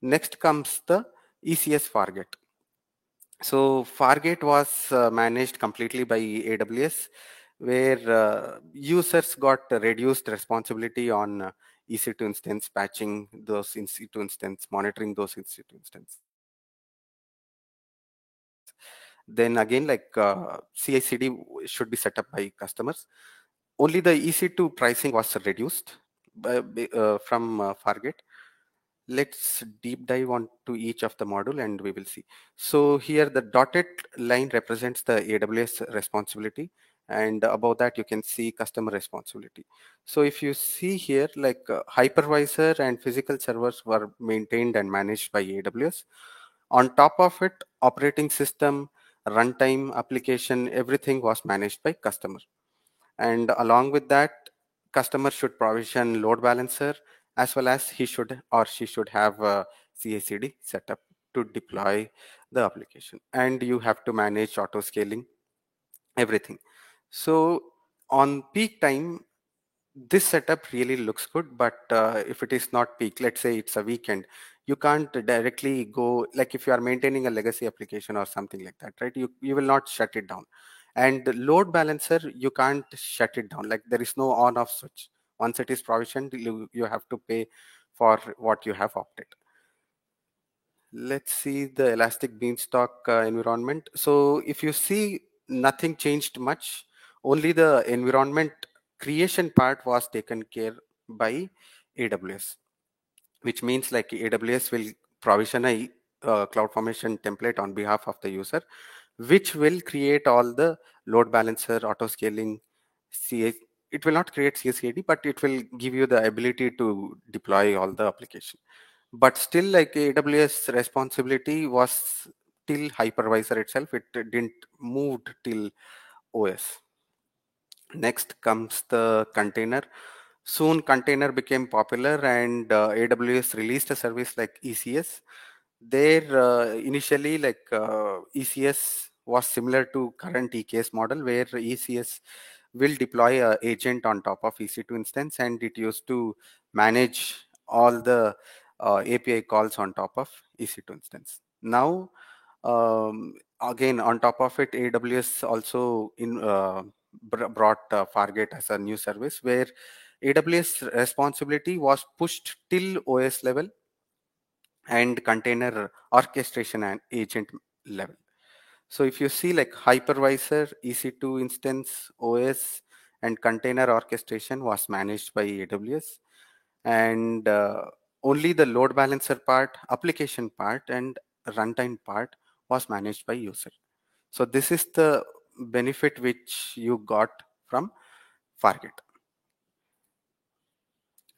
Next comes the ECS Fargate. So Fargate was managed completely by AWS, where users got reduced responsibility on EC2 instance, patching those EC2 instance, monitoring those EC2 instance. Then again, like CI/CD should be set up by customers. Only the EC2 pricing was reduced from Fargate. Let's deep dive onto each of the module and we will see. So here the dotted line represents the AWS responsibility, and above that you can see customer responsibility. So if you see here, like hypervisor and physical servers were maintained and managed by AWS. On top of it, operating system, runtime, application, everything was managed by customer. And along with that, customer should provision load balancer, as well as he should or she should have a CI/CD setup to deploy the application. And you have to manage auto scaling, everything. So on peak time, this setup really looks good, but if it is not peak, let's say it's a weekend, you can't directly go, like if you are maintaining a legacy application or something like that, right? You will not shut it down. And the load balancer, you can't shut it down, like there is no on off switch. Once it is provisioned, you have to pay for what you have opted. Let's see the Elastic Beanstalk environment. So if you see, nothing changed much. Only the environment creation part was taken care by AWS, which means like AWS will provision a CloudFormation template on behalf of the user, which will create all the load balancer, auto scaling, CA. It will not create CI/CD, but it will give you the ability to deploy all the application. But still, like AWS responsibility was till hypervisor itself. It didn't move till OS. Next comes the container. Soon container became popular, and AWS released a service like ECS. There initially, like ECS was similar to current EKS model, where ECS will deploy a agent on top of EC2 instance, and it used to manage all the API calls on top of EC2 instance. Now, again, on top of it, AWS also brought Fargate as a new service, where AWS responsibility was pushed till OS level and container orchestration and agent level. So if you see, like hypervisor, EC2 instance, OS, and container orchestration was managed by AWS, and only the load balancer part, application part, and runtime part was managed by user. So this is the benefit which you got from Fargate.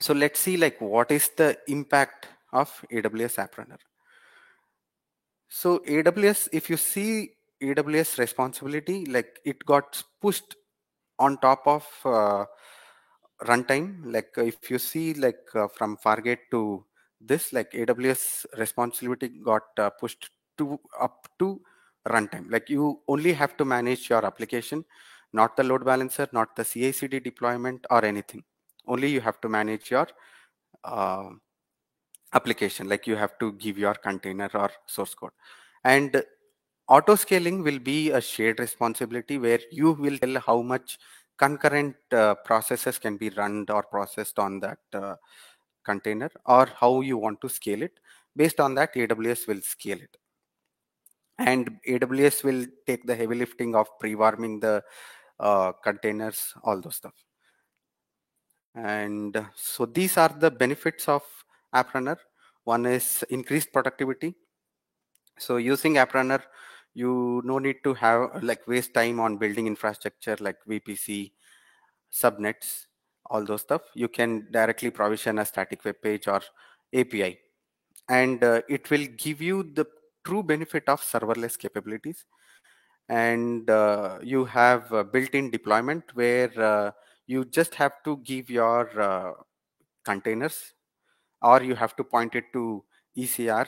So let's see, like what is the impact of AWS App Runner. So AWS, if you see AWS responsibility, like it got pushed on top of runtime. Like if you see, like from Fargate to this, like AWS responsibility got pushed to up to runtime. Like you only have to manage your application, not the load balancer, not the CI/CD deployment or anything. Only you have to manage your uh, application, like you have to give your container or source code. And auto scaling will be a shared responsibility, where you will tell how much concurrent processes can be run or processed on that container, or how you want to scale it. Based on that, AWS will scale it, and AWS will take the heavy lifting of pre-warming the containers, all those stuff. And so these are the benefits of App Runner. One is increased productivity. So using App Runner, you no need to have like waste time on building infrastructure like VPC, subnets, all those stuff. You can directly provision a static web page or API, and it will give you the true benefit of serverless capabilities. And you have built-in deployment, where you just have to give your containers, or you have to point it to ECR,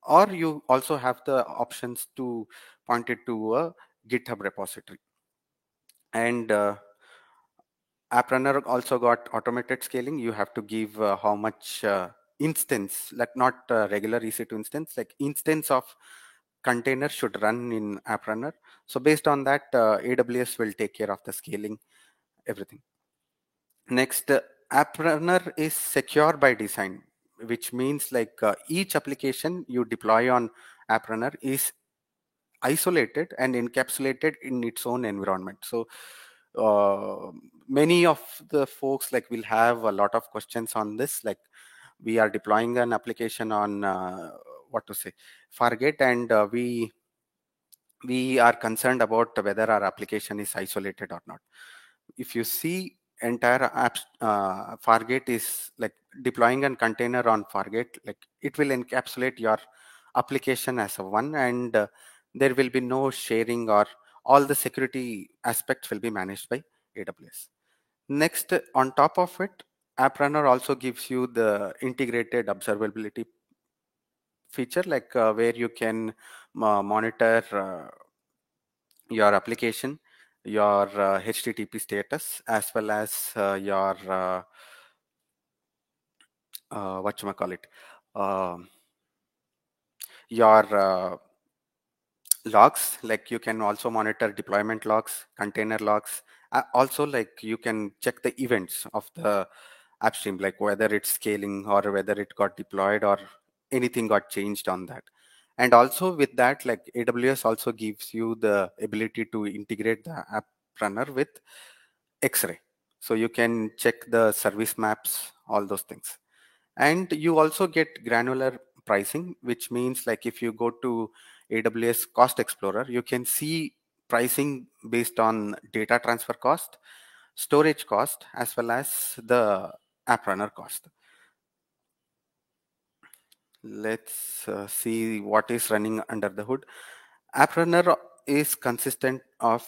or you also have the options to point it to a GitHub repository. And App Runner also got automated scaling. You have to give how much instance, like not regular EC2 instance, like instance of container should run in App Runner. So based on that, AWS will take care of the scaling, everything. Next, App Runner is secure by design, which means like each application you deploy on App Runner is isolated and encapsulated in its own environment. So many of the folks like will have a lot of questions on this. Like we are deploying an application on what to say, Fargate, and we we are concerned about whether our application is isolated or not. If you see entire apps, Fargate is like deploying a container on Fargate, like it will encapsulate your application as a one, and there will be no sharing, or all the security aspects will be managed by AWS. Next, on top of it, App Runner also gives you the integrated observability feature, like where you can monitor your application, your HTTP status, as well as your what you call it, um your logs. Like you can also monitor deployment logs, container logs. Also, like you can check the events of the upstream, like whether it's scaling or whether it got deployed or anything got changed on that. And also with that, like AWS also gives you the ability to integrate the app runner with X-ray. So you can check the service maps, all those things. And you also get granular pricing, which means like if you go to AWS Cost Explorer, you can see pricing based on data transfer cost, storage cost, as well as the app runner cost. Let's see what is running under the hood. App runner is consistent of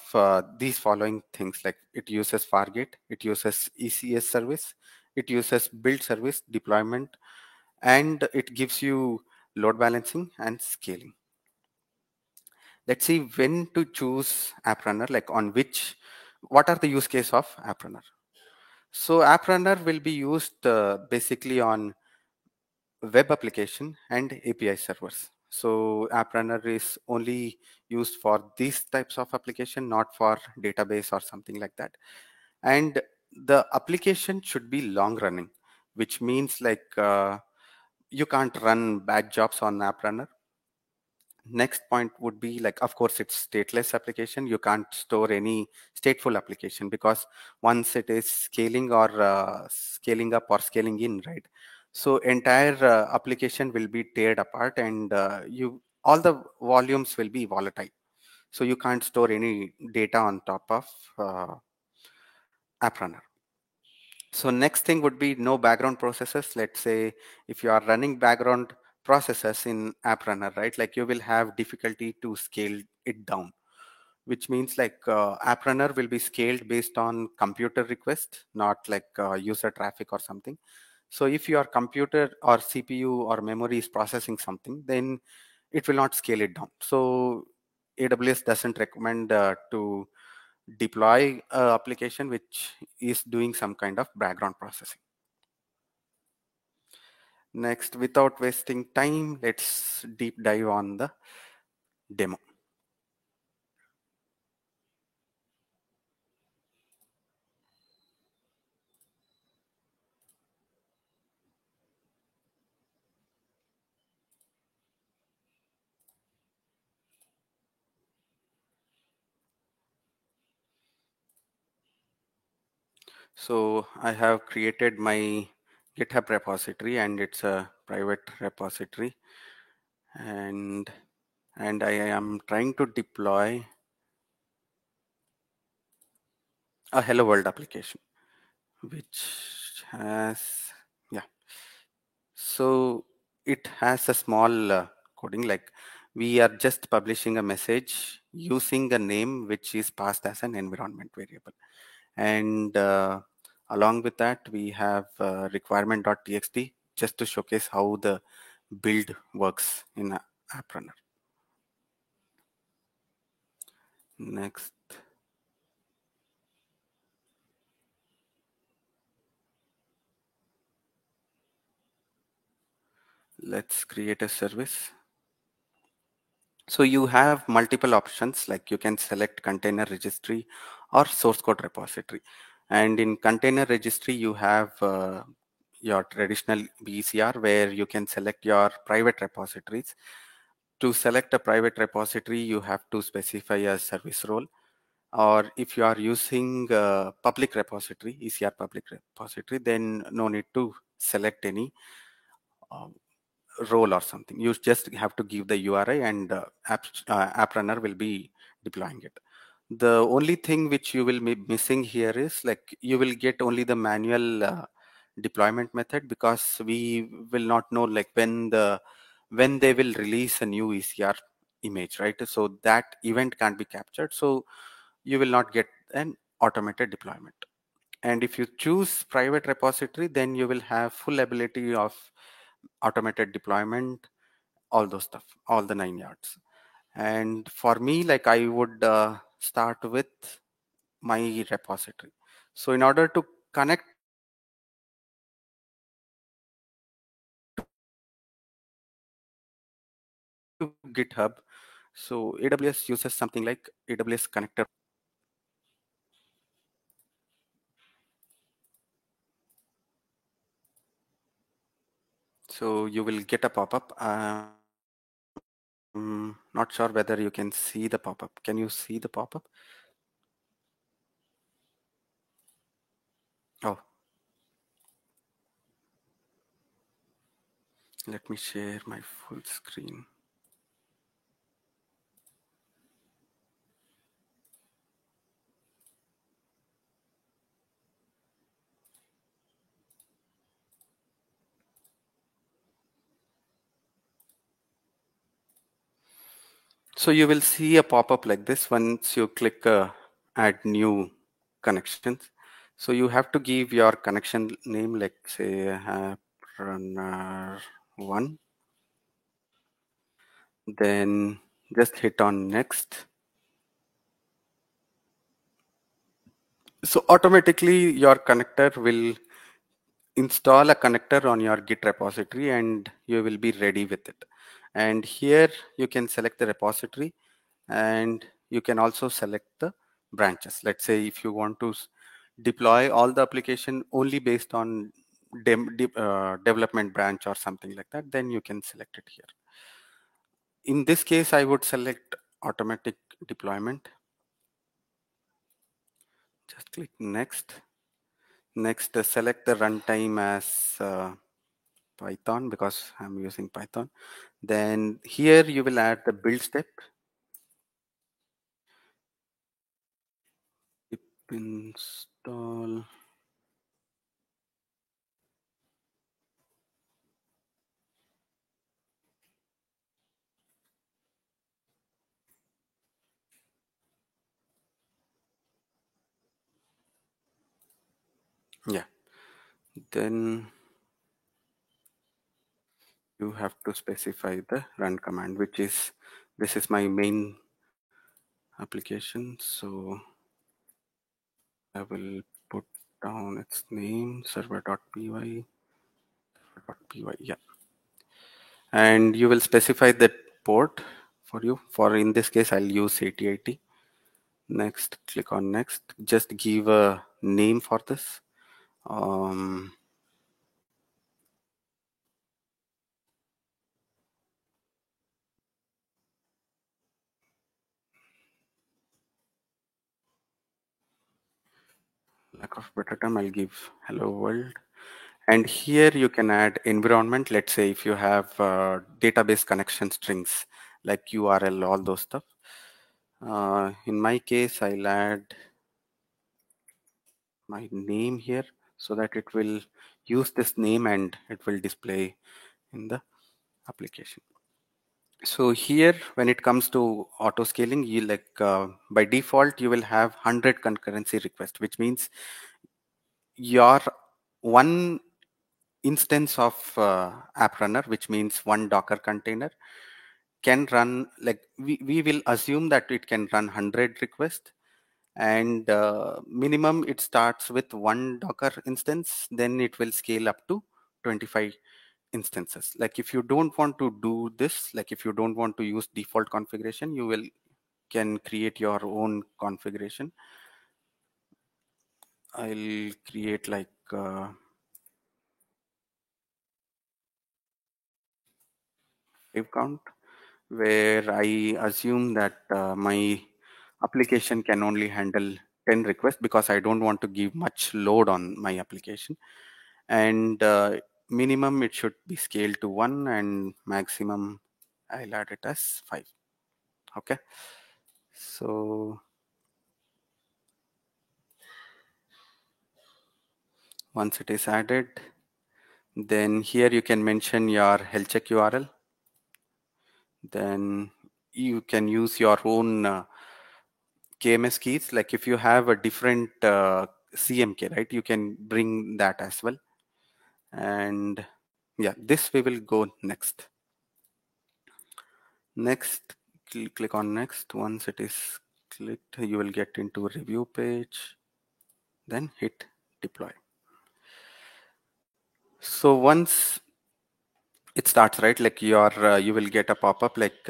these following things, like it uses Fargate, it uses ECS service, it uses build service deployment, and it gives you load balancing and scaling. Let's see when to choose App Runner, like on which, what are the use case of App Runner. So App Runner will be used basically on web application and API servers. So App Runner is only used for these types of application, not for database or something like that. And the application should be long running, which means like you can't run bad jobs on App Runner. Next point would be like, of course, it's stateless application. You can't store any stateful application, because once it is scaling or scaling up or scaling in, right? So entire application will be teared apart, and all the volumes will be volatile. So you can't store any data on top of App Runner. So next thing would be no background processes. Let's say if you are running background processes in App Runner, right? Like you will have difficulty to scale it down, which means like App Runner will be scaled based on computer request, not like user traffic or something. So if your computer or CPU or memory is processing something, then it will not scale it down. So AWS doesn't recommend to deploy a application which is doing some kind of background processing. Next, without wasting time, let's deep dive on the demo. So I have created my GitHub repository, and it's a private repository, and I am trying to deploy a Hello World application, which has, yeah. So it has a small coding, like we are just publishing a message using a name which is passed as an environment variable. And along with that, we have requirement.txt just to showcase how the build works in App Runner. Next. Let's create a service. So you have multiple options, like you can select container registry or source code repository. And in container registry, you have your traditional BCR, where you can select your private repositories. To select a private repository, you have to specify a service role. Or if you are using public repository, ECR public repository, then no need to select any role or something. You just have to give the URI, and app runner will be deploying it. The only thing which you will be missing here is like you will get only the manual deployment method, because we will not know like when they will release a new ECR image, right? So that event can't be captured, so you will not get an automated deployment. And if you choose private repository, then you will have full ability of automated deployment, all those stuff, all the 9 yards. And for me, like I would start with my repository. So in order to connect to GitHub, so AWS uses something like AWS connector. So you will get a pop-up. Not sure whether you can see the pop-up. Can you see the pop-up? Oh, let me share my full screen. So you will see a pop-up like this once you click add new connections. So you have to give your connection name, like say runner1, then just hit on next. So automatically your connector will install a connector on your Git repository, and you will be ready with it. And here you can select the repository, and you can also select the branches. Let's say if you want to deploy all the application only based on development branch or something like that, then you can select it here. In this case, I would select automatic deployment. Just click next. Next, select the runtime as Python, because I'm using Python. Then here you will add the build step. Pip install. Yeah. Then you have to specify the run command, which is, this is my main application. So I will put down its name, server.py, server.py, yeah. And you will specify the port for you. For in this case, I'll use 8080. Next, click on next. Just give a name for this. Lack of better term, I'll give hello world. And here you can add environment. Let's say if you have database connection strings like URL, all those stuff. In my case, I'll add my name here so that it will use this name and it will display in the application. So here, when it comes to auto scaling, you like by default, you will have 100 concurrency requests, which means your one instance of app runner, which means one Docker container, can run, like we will assume that it can run 100 requests, and minimum it starts with one Docker instance, then it will scale up to 25 instances. Like if you don't want to do this, like if you don't want to use default configuration, you will can create your own configuration. I'll create like wave count, where I assume that my application can only handle 10 requests, because I don't want to give much load on my application. And minimum it should be scaled to 1 and maximum I'll add it as 5. Okay. So once it is added, then here you can mention your health check URL. Then you can use your own KMS keys. Like if you have a different CMK, right, you can bring that as well. And yeah, this we will go next. Next, click on next. Once it is clicked, you will get into a review page. Then hit deploy. So once it starts, right, like you will get a pop-up like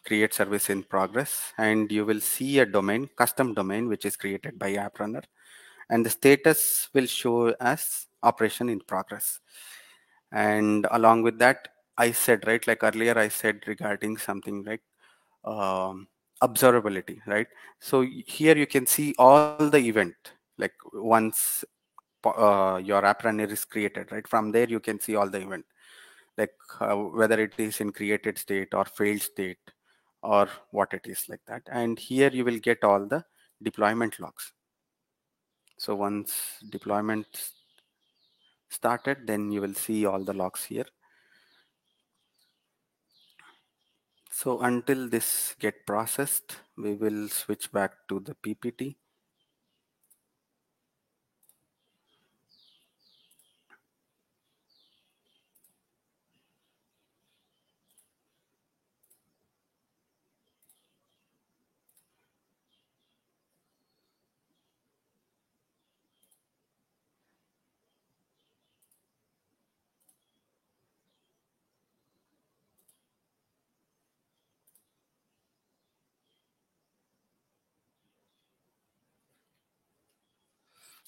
create service in progress, and you will see a domain, custom domain, which is created by AppRunner, and the status will show as operation in progress. And along with that, I said, right, like earlier I said regarding something like observability, right? So here you can see all the event, like once your app runner is created, right? From there you can see all the event, like whether it is in created state or failed state or what it is like that. And here you will get all the deployment logs. So once deployment started, then you will see all the logs here. So until this get processed, we will switch back to the PPT.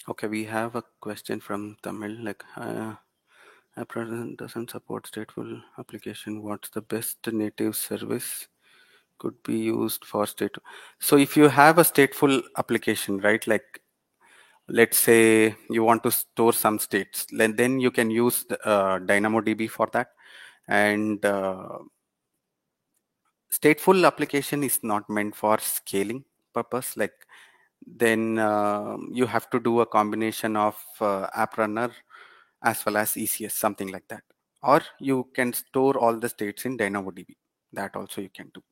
Okay, we have a question from Tamil, like AppRunner doesn't support stateful application. What's the best native service could be used for state? So if you have a stateful application, right, like let's say you want to store some states, then you can use the, DynamoDB for that. And stateful application is not meant for scaling purpose. Like then you have to do a combination of AppRunner as well as ECS, something like that. Or you can store all the states in DynamoDB. That also you can do.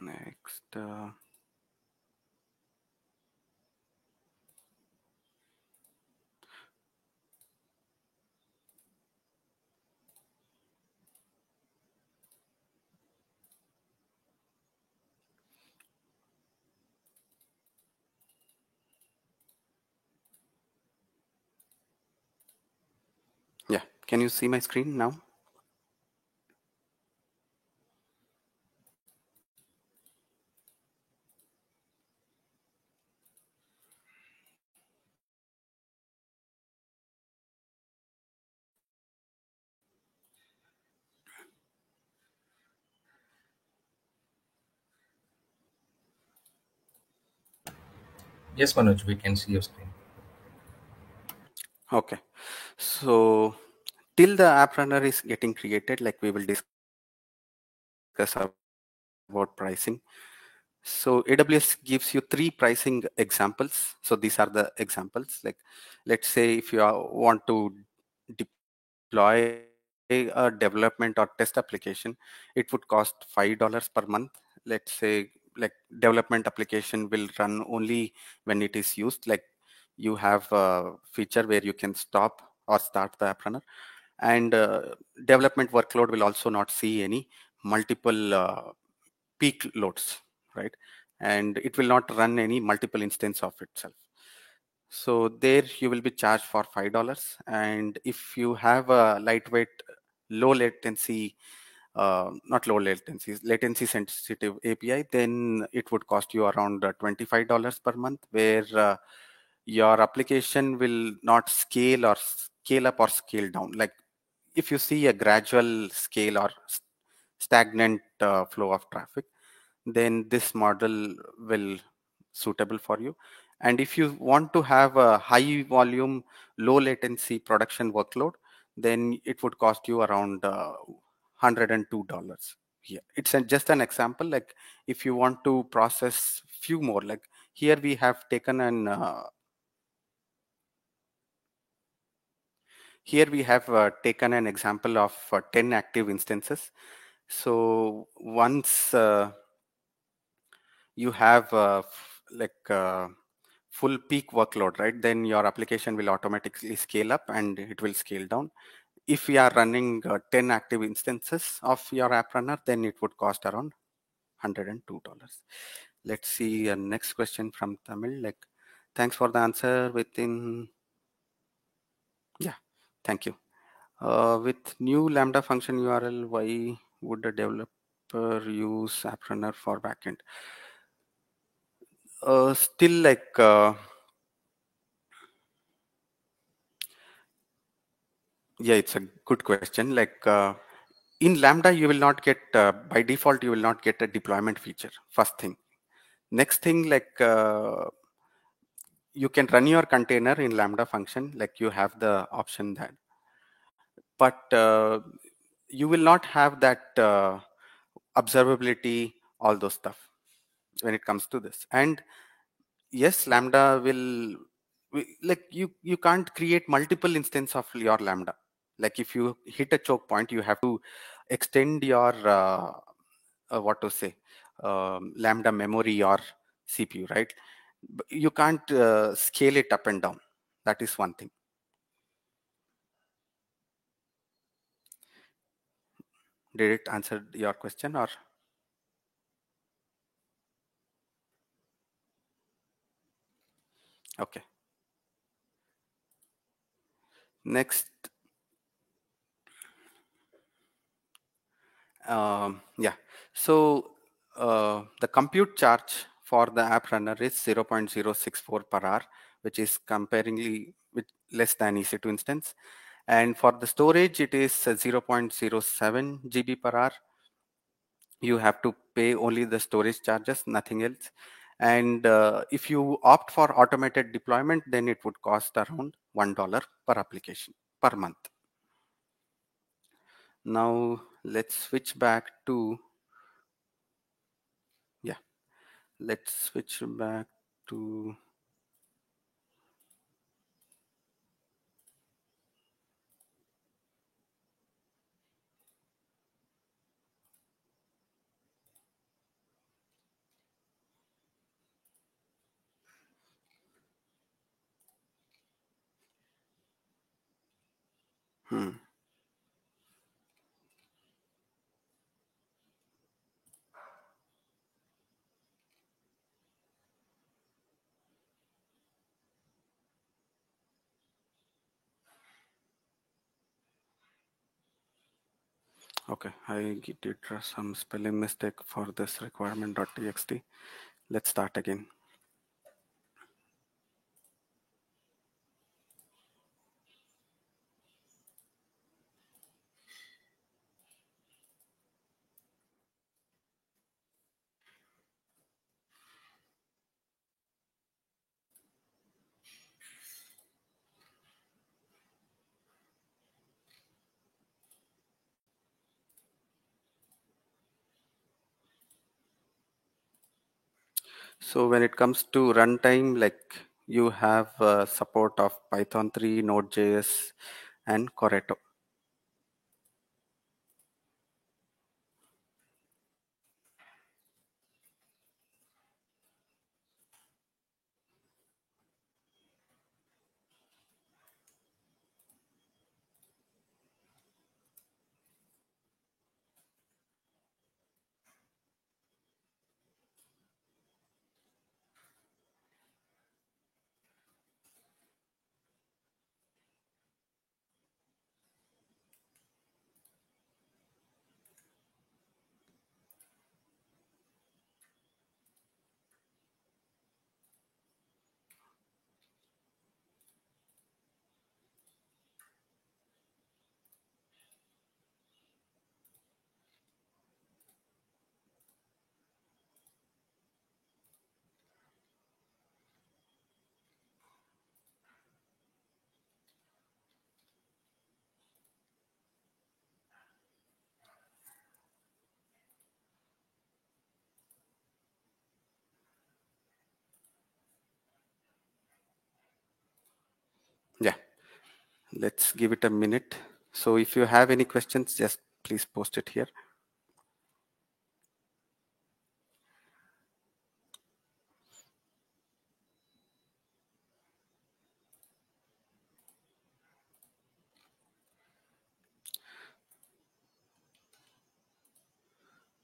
Next. Yeah, can you see my screen now? Yes, Manoj, we can see your screen. Okay, so till the app runner is getting created, like we will discuss about pricing. So AWS gives you 3 pricing examples. So these are the examples. Like let's say if you want to deploy a development or test application, it would cost $5 per month. Let's say like development application will run only when it is used. Like you have a feature where you can stop or start the app runner, and development workload will also not see any multiple peak loads, right? And it will not run any multiple instance of itself. So there you will be charged for $5. And if you have a lightweight, low latency, not low latency, latency sensitive API, then it would cost you around $25 per month, where your application will not scale or scale up or scale down. Like if you see a gradual scale or stagnant flow of traffic, then this model will suitable for you. And if you want to have a high volume, low latency production workload, then it would cost you around $102. Yeah, it's just an example. Like if you want to process few more, like here we have taken an taken an example of 10 active instances. So once you have full peak workload, right, then your application will automatically scale up and it will scale down. If we are running 10 active instances of your app runner, then it would cost around $102. Let's see next question from Tamil. Like, thanks for the answer within. Yeah, thank you. With new Lambda function URL, why would a developer use app runner for backend? Still, like, yeah, it's a good question. Like, in Lambda, you will not get, by default, you will not get a deployment feature, first thing. Next thing, like, you can run your container in Lambda function, like you have the option that, but you will not have that observability, all those stuff when it comes to this. And yes, Lambda will, like you can't create multiple instance of your Lambda. Like if you hit a choke point, you have to extend your what to say, Lambda memory or CPU, right? You can't scale it up and down. That is one thing. Did it answer your question or? Okay. Next, yeah. So the compute charge for the app runner is 0.064 per hour, which is comparingly with less than EC2 instance. And for the storage, it is 0.07 GB per hour. You have to pay only the storage charges, nothing else. And if you opt for automated deployment, then it would cost around $1 per application per month. Now let's switch back to, yeah, let's switch back to, hmm. Okay, I did some spelling mistake for this requirement.txt. Let's start again. So when it comes to runtime, like you have support of Python 3, Node.js, and Corretto. Let's give it a minute. So if you have any questions, just please post it here.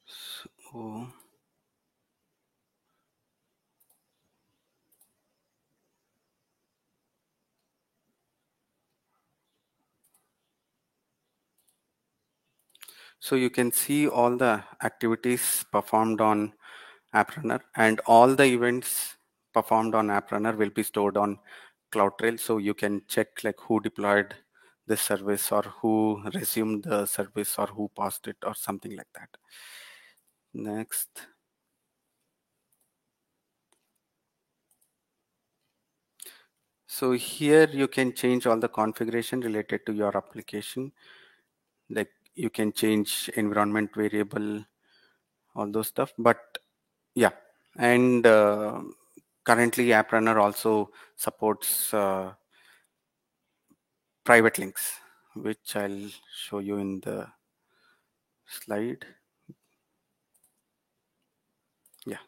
So, so you can see all the activities performed on AppRunner, and all the events performed on AppRunner will be stored on CloudTrail. So you can check like who deployed this service, or who resumed the service, or who paused it, or something like that. Next. So here you can change all the configuration related to your application. Like you can change environment variable, all those stuff. But yeah, and currently AppRunner also supports private links, which I'll show you in the slide. Yeah.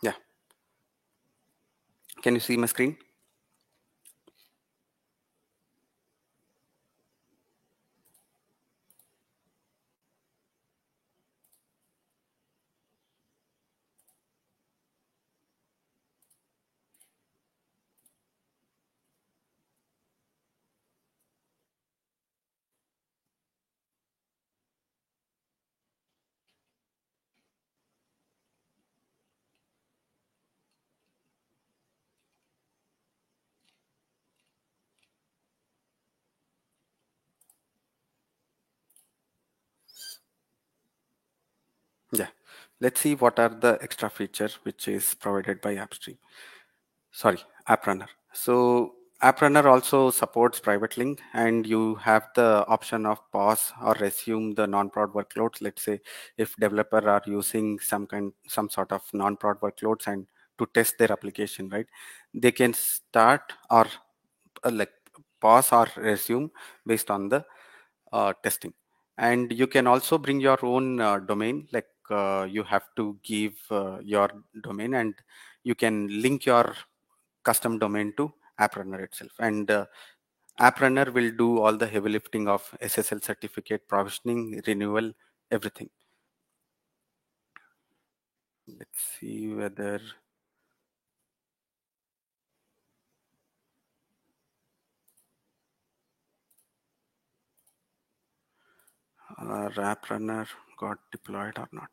Yeah. Can you see my screen? Yeah. Let's see what are the extra features which is provided by AppStream. Sorry, AppRunner. So AppRunner also supports private link, and you have the option of pause or resume the non-prod workloads. Let's say if developer are using some sort of non-prod workloads and to test their application, right? They can start or like pause or resume based on the testing. And you can also bring your own domain, like you have to give your domain, and you can link your custom domain to AppRunner itself. And AppRunner will do all the heavy lifting of SSL certificate provisioning, renewal, everything. Let's see whether our AppRunner got deployed or not.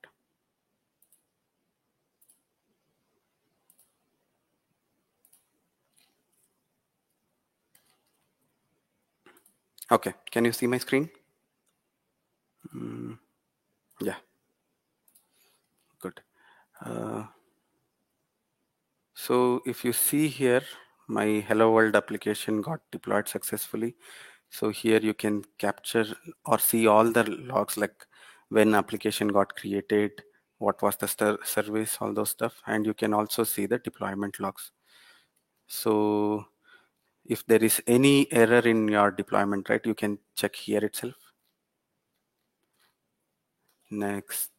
Okay, can you see my screen? Yeah, good. So if you see here, my Hello World application got deployed successfully. So here you can capture or see all the logs, like when application got created, what was the service, all those stuff. And you can also see the deployment logs. So if there is any error in your deployment, right, you can check here itself. Next,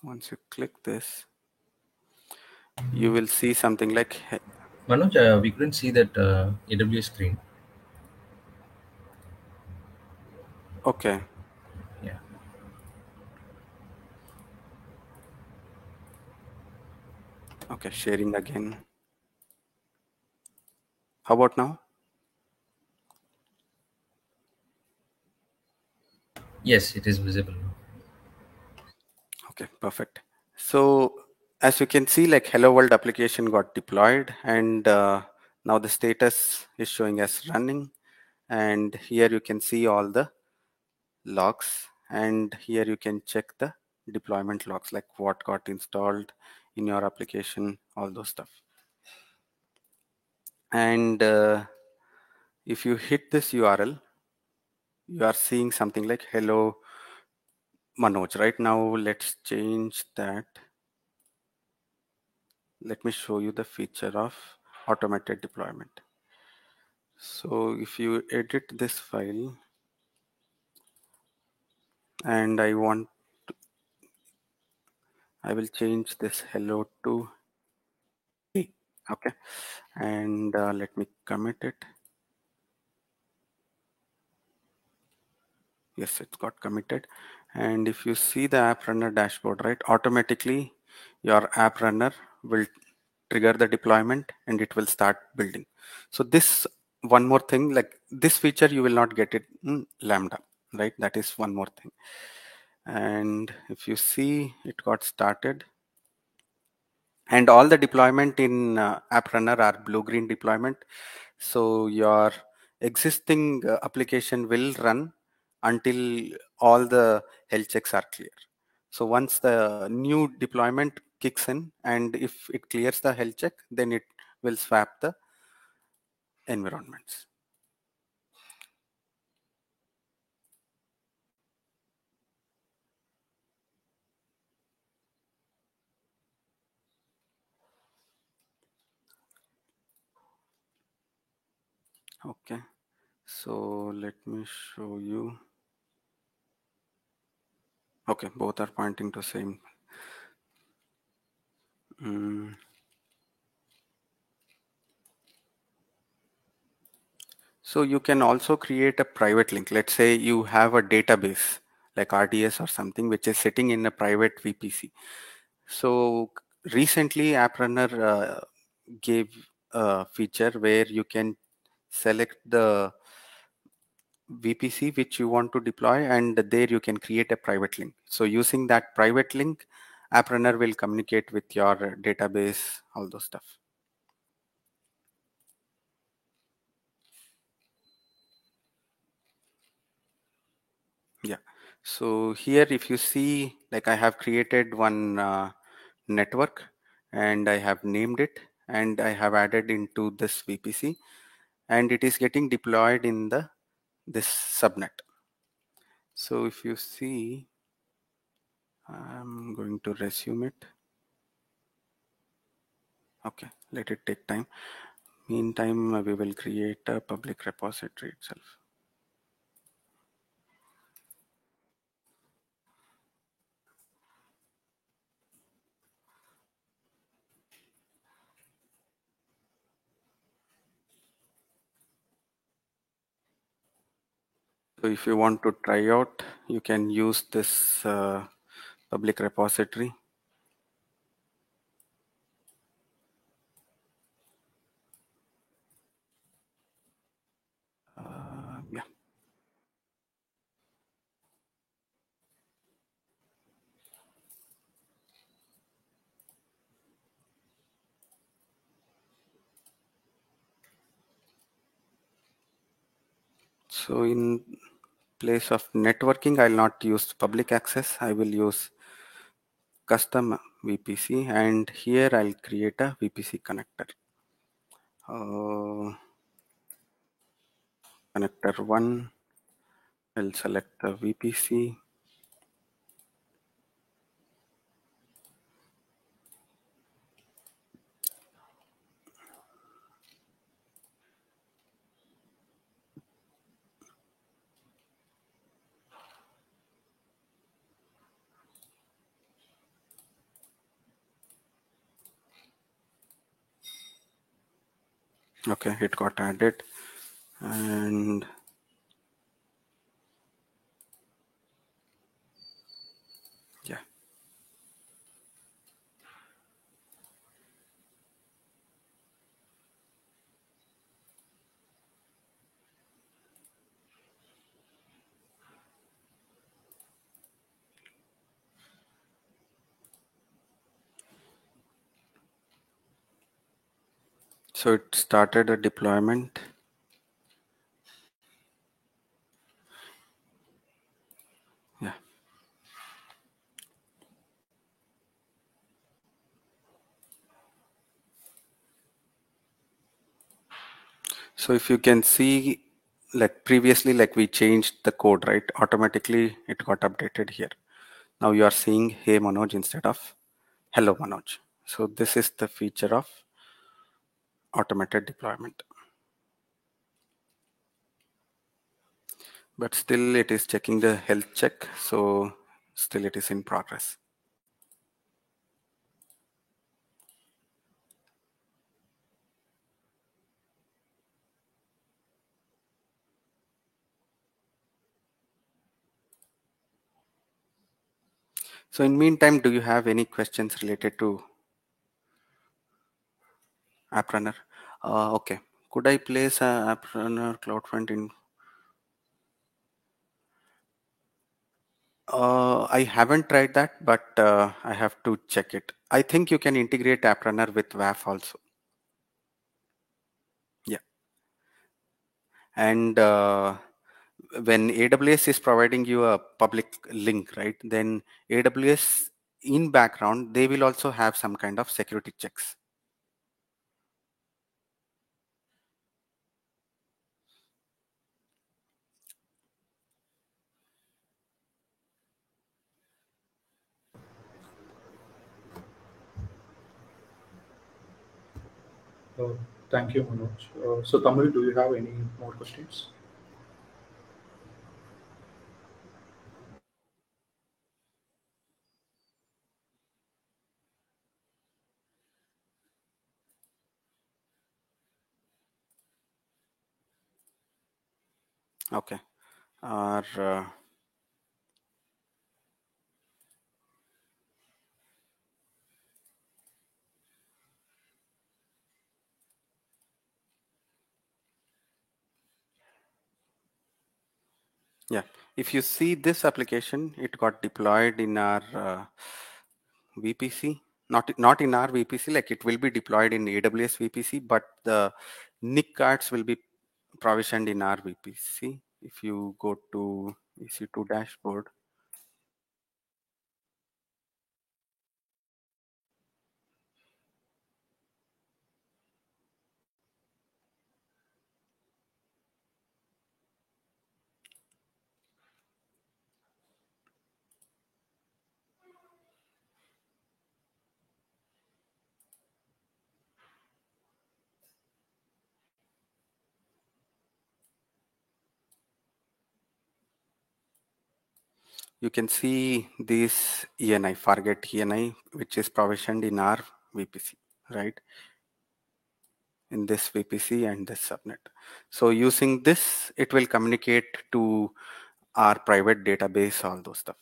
once you click this, you will see something like, Manoj, we couldn't see that AWS screen. Okay. Yeah. Okay, sharing again. How about now? Yes, it is visible. Okay, perfect. So as you can see, like Hello World application got deployed, and now the status is showing as running. And here you can see all the logs, and here you can check the deployment logs, like what got installed in your application, all those stuff. And if you hit this URL, you are seeing something like hello Manoj. Right now, let's change that. Let me show you the feature of automated deployment. So if you edit this file, and I will change this hello to A. Okay, and let me commit it. Yes, it's got committed. And if you see the app runner dashboard, right, automatically your app runner will trigger the deployment and it will start building. So this one more thing, like this feature, you will not get it in Lambda, right? That is one more thing. And if you see, it got started. And all the deployment in app runner are blue green deployment. So your existing application will run until all the health checks are clear. So once the new deployment kicks in, and if it clears the health check, then it will swap the environments. Okay, so let me show you. Okay, both are pointing to same. Mm. So you can also create a private link. Let's say you have a database like RDS or something which is sitting in a private VPC. So recently AppRunner gave a feature where you can select the VPC which you want to deploy, and there you can create a private link. So using that private link, AppRunner will communicate with your database, all those stuff. Yeah. So here, if you see, like I have created one network and I have named it and I have added into this VPC, and it is getting deployed in this subnet. So if you see, I'm going to resume it. Okay, let it take time. Meantime, we will create a public repository itself. So if you want to try out, you can use this public repository. Yeah. So in place of networking, I'll not use public access. I will use custom VPC, and here I'll create a VPC connector. Connector 1, I'll select the VPC. Okay, it got added. And So it started a deployment. Yeah. So if you can see, like previously, like we changed the code, right? Automatically it got updated here. Now you are seeing Hey Manoj instead of Hello Manoj. So this is the feature of automated deployment. But still it is checking the health check. So still it is in progress. So in meantime, do you have any questions related to AppRunner? Okay. Could I place a AppRunner CloudFront in? I haven't tried that, but I have to check it. I think you can integrate AppRunner with WAF also. Yeah. And when AWS is providing you a public link, right, then AWS in background, they will also have some kind of security checks. Uh, Thank you, Manoj. So, Tamil, do you have any more questions? Okay. Or yeah, if you see this application, it got deployed in our VPC, not in our VPC, like it will be deployed in AWS VPC, but the NIC cards will be provisioned in our VPC. If you go to EC2 dashboard, you can see this ENI, Fargate ENI, which is provisioned in our VPC, right? In this VPC and this subnet. So using this, it will communicate to our private database, all those stuff.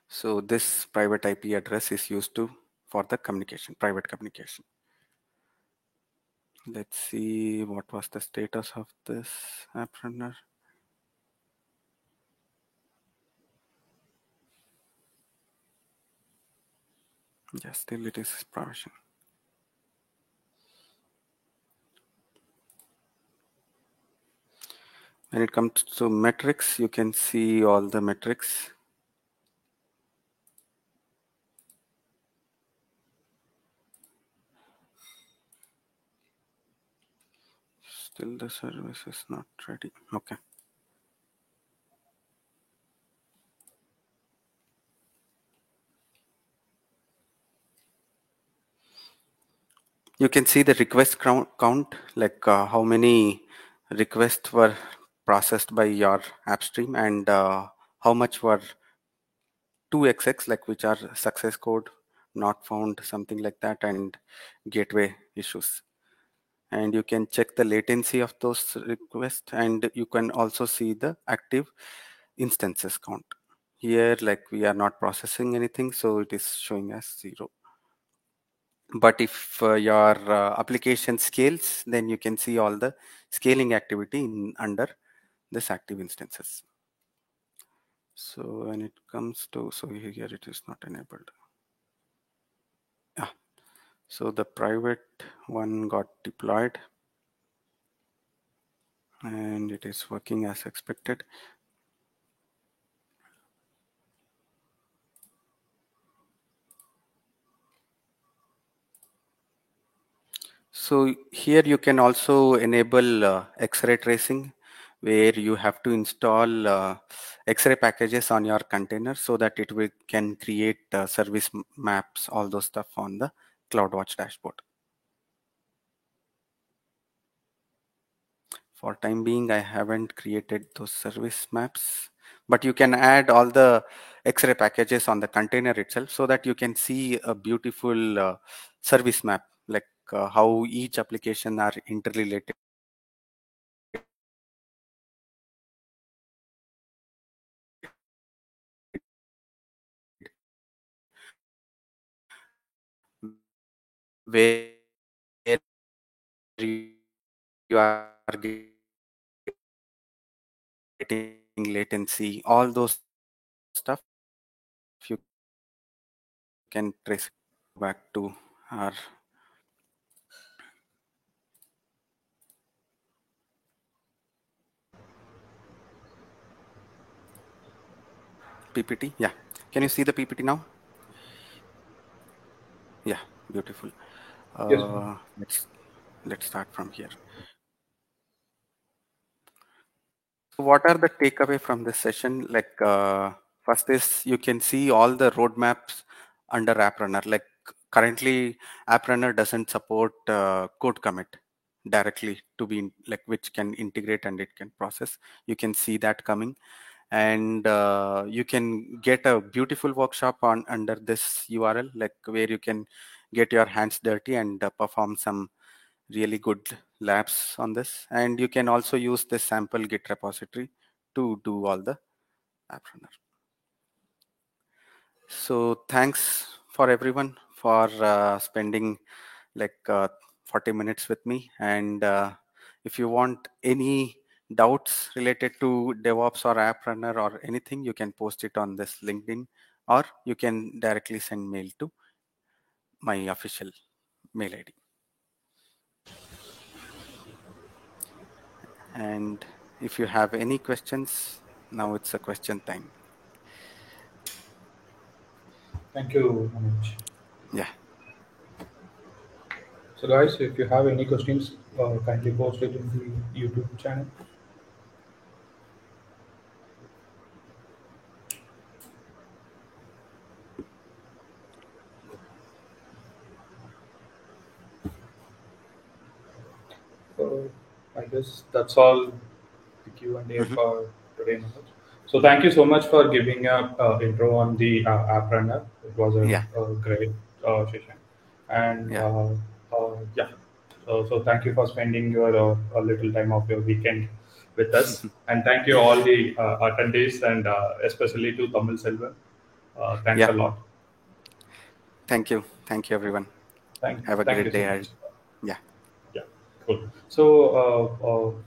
So this private IP address is used for the communication, private communication. Let's see what was the status of this AppRunner. Yeah, still it is provision. When it comes to metrics, you can see all the metrics. Still the service is not ready. Okay. You can see the request count, like how many requests were processed by your AppStream and how much were 2xx, like which are success code, not found, something like that, and gateway issues. And you can check the latency of those requests, and you can also see the active instances count. Here, like we are not processing anything, so it is showing as 0. But if your application scales, then you can see all the scaling activity under this active instances. So when it comes to, so here it is not enabled. Yeah. So the private one got deployed and it is working as expected. So here you can also enable X-ray tracing, where you have to install X-ray packages on your container so that can create service maps, all those stuff on the CloudWatch dashboard. For time being, I haven't created those service maps, but you can add all the X-ray packages on the container itself so that you can see a beautiful service map, like how each application are interrelated, where you are getting latency, all those stuff you can trace back to our PPT. Yeah. Can you see the PPT now? Yeah, beautiful. Yes. Let's start from here. So what are the takeaway from this session? Like first is you can see all the roadmaps under App Runner. Like currently, App Runner doesn't support code commit directly to be like which can integrate and it can process. You can see that coming, and you can get a beautiful workshop on under this URL, like where you can get your hands dirty and perform some really good labs on this. And you can also use this sample Git repository to do all the app runner. So thanks for everyone for spending like 40 minutes with me. And if you want any doubts related to DevOps or app runner or anything, you can post it on this LinkedIn, or you can directly send mail to my official mail ID. And if you have any questions, now it's a question time. Thank you, Manoj. Yeah. So, guys, if you have any questions, kindly post it in the YouTube channel. I guess that's all the Q&A for today, Manoj. So thank you so much for giving a intro on the app runner. It was a great session, and Yeah. yeah. So thank you for spending your a little time of your weekend with us, and thank you all the attendees, and especially to Tamil Selvan. Thanks a lot. Thank you everyone. Have a Thank you great so day. much. Yeah. Yeah, cool. So,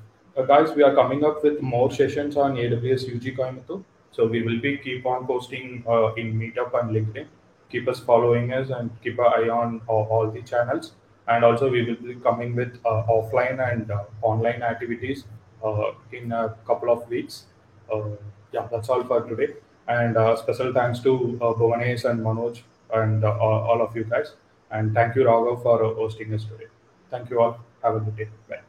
guys, we are coming up with more sessions on AWS UG Coimbatore. So we will be keep on posting in Meetup and LinkedIn. Keep us following us and keep an eye on all the channels. And also, we will be coming with offline and online activities in a couple of weeks. Uh, yeah, that's all for today. And special thanks to Bhuvanesh and Manoj and all of you guys. And thank you, Raghav, for hosting us today. Thank you all. Have a good day. Bye.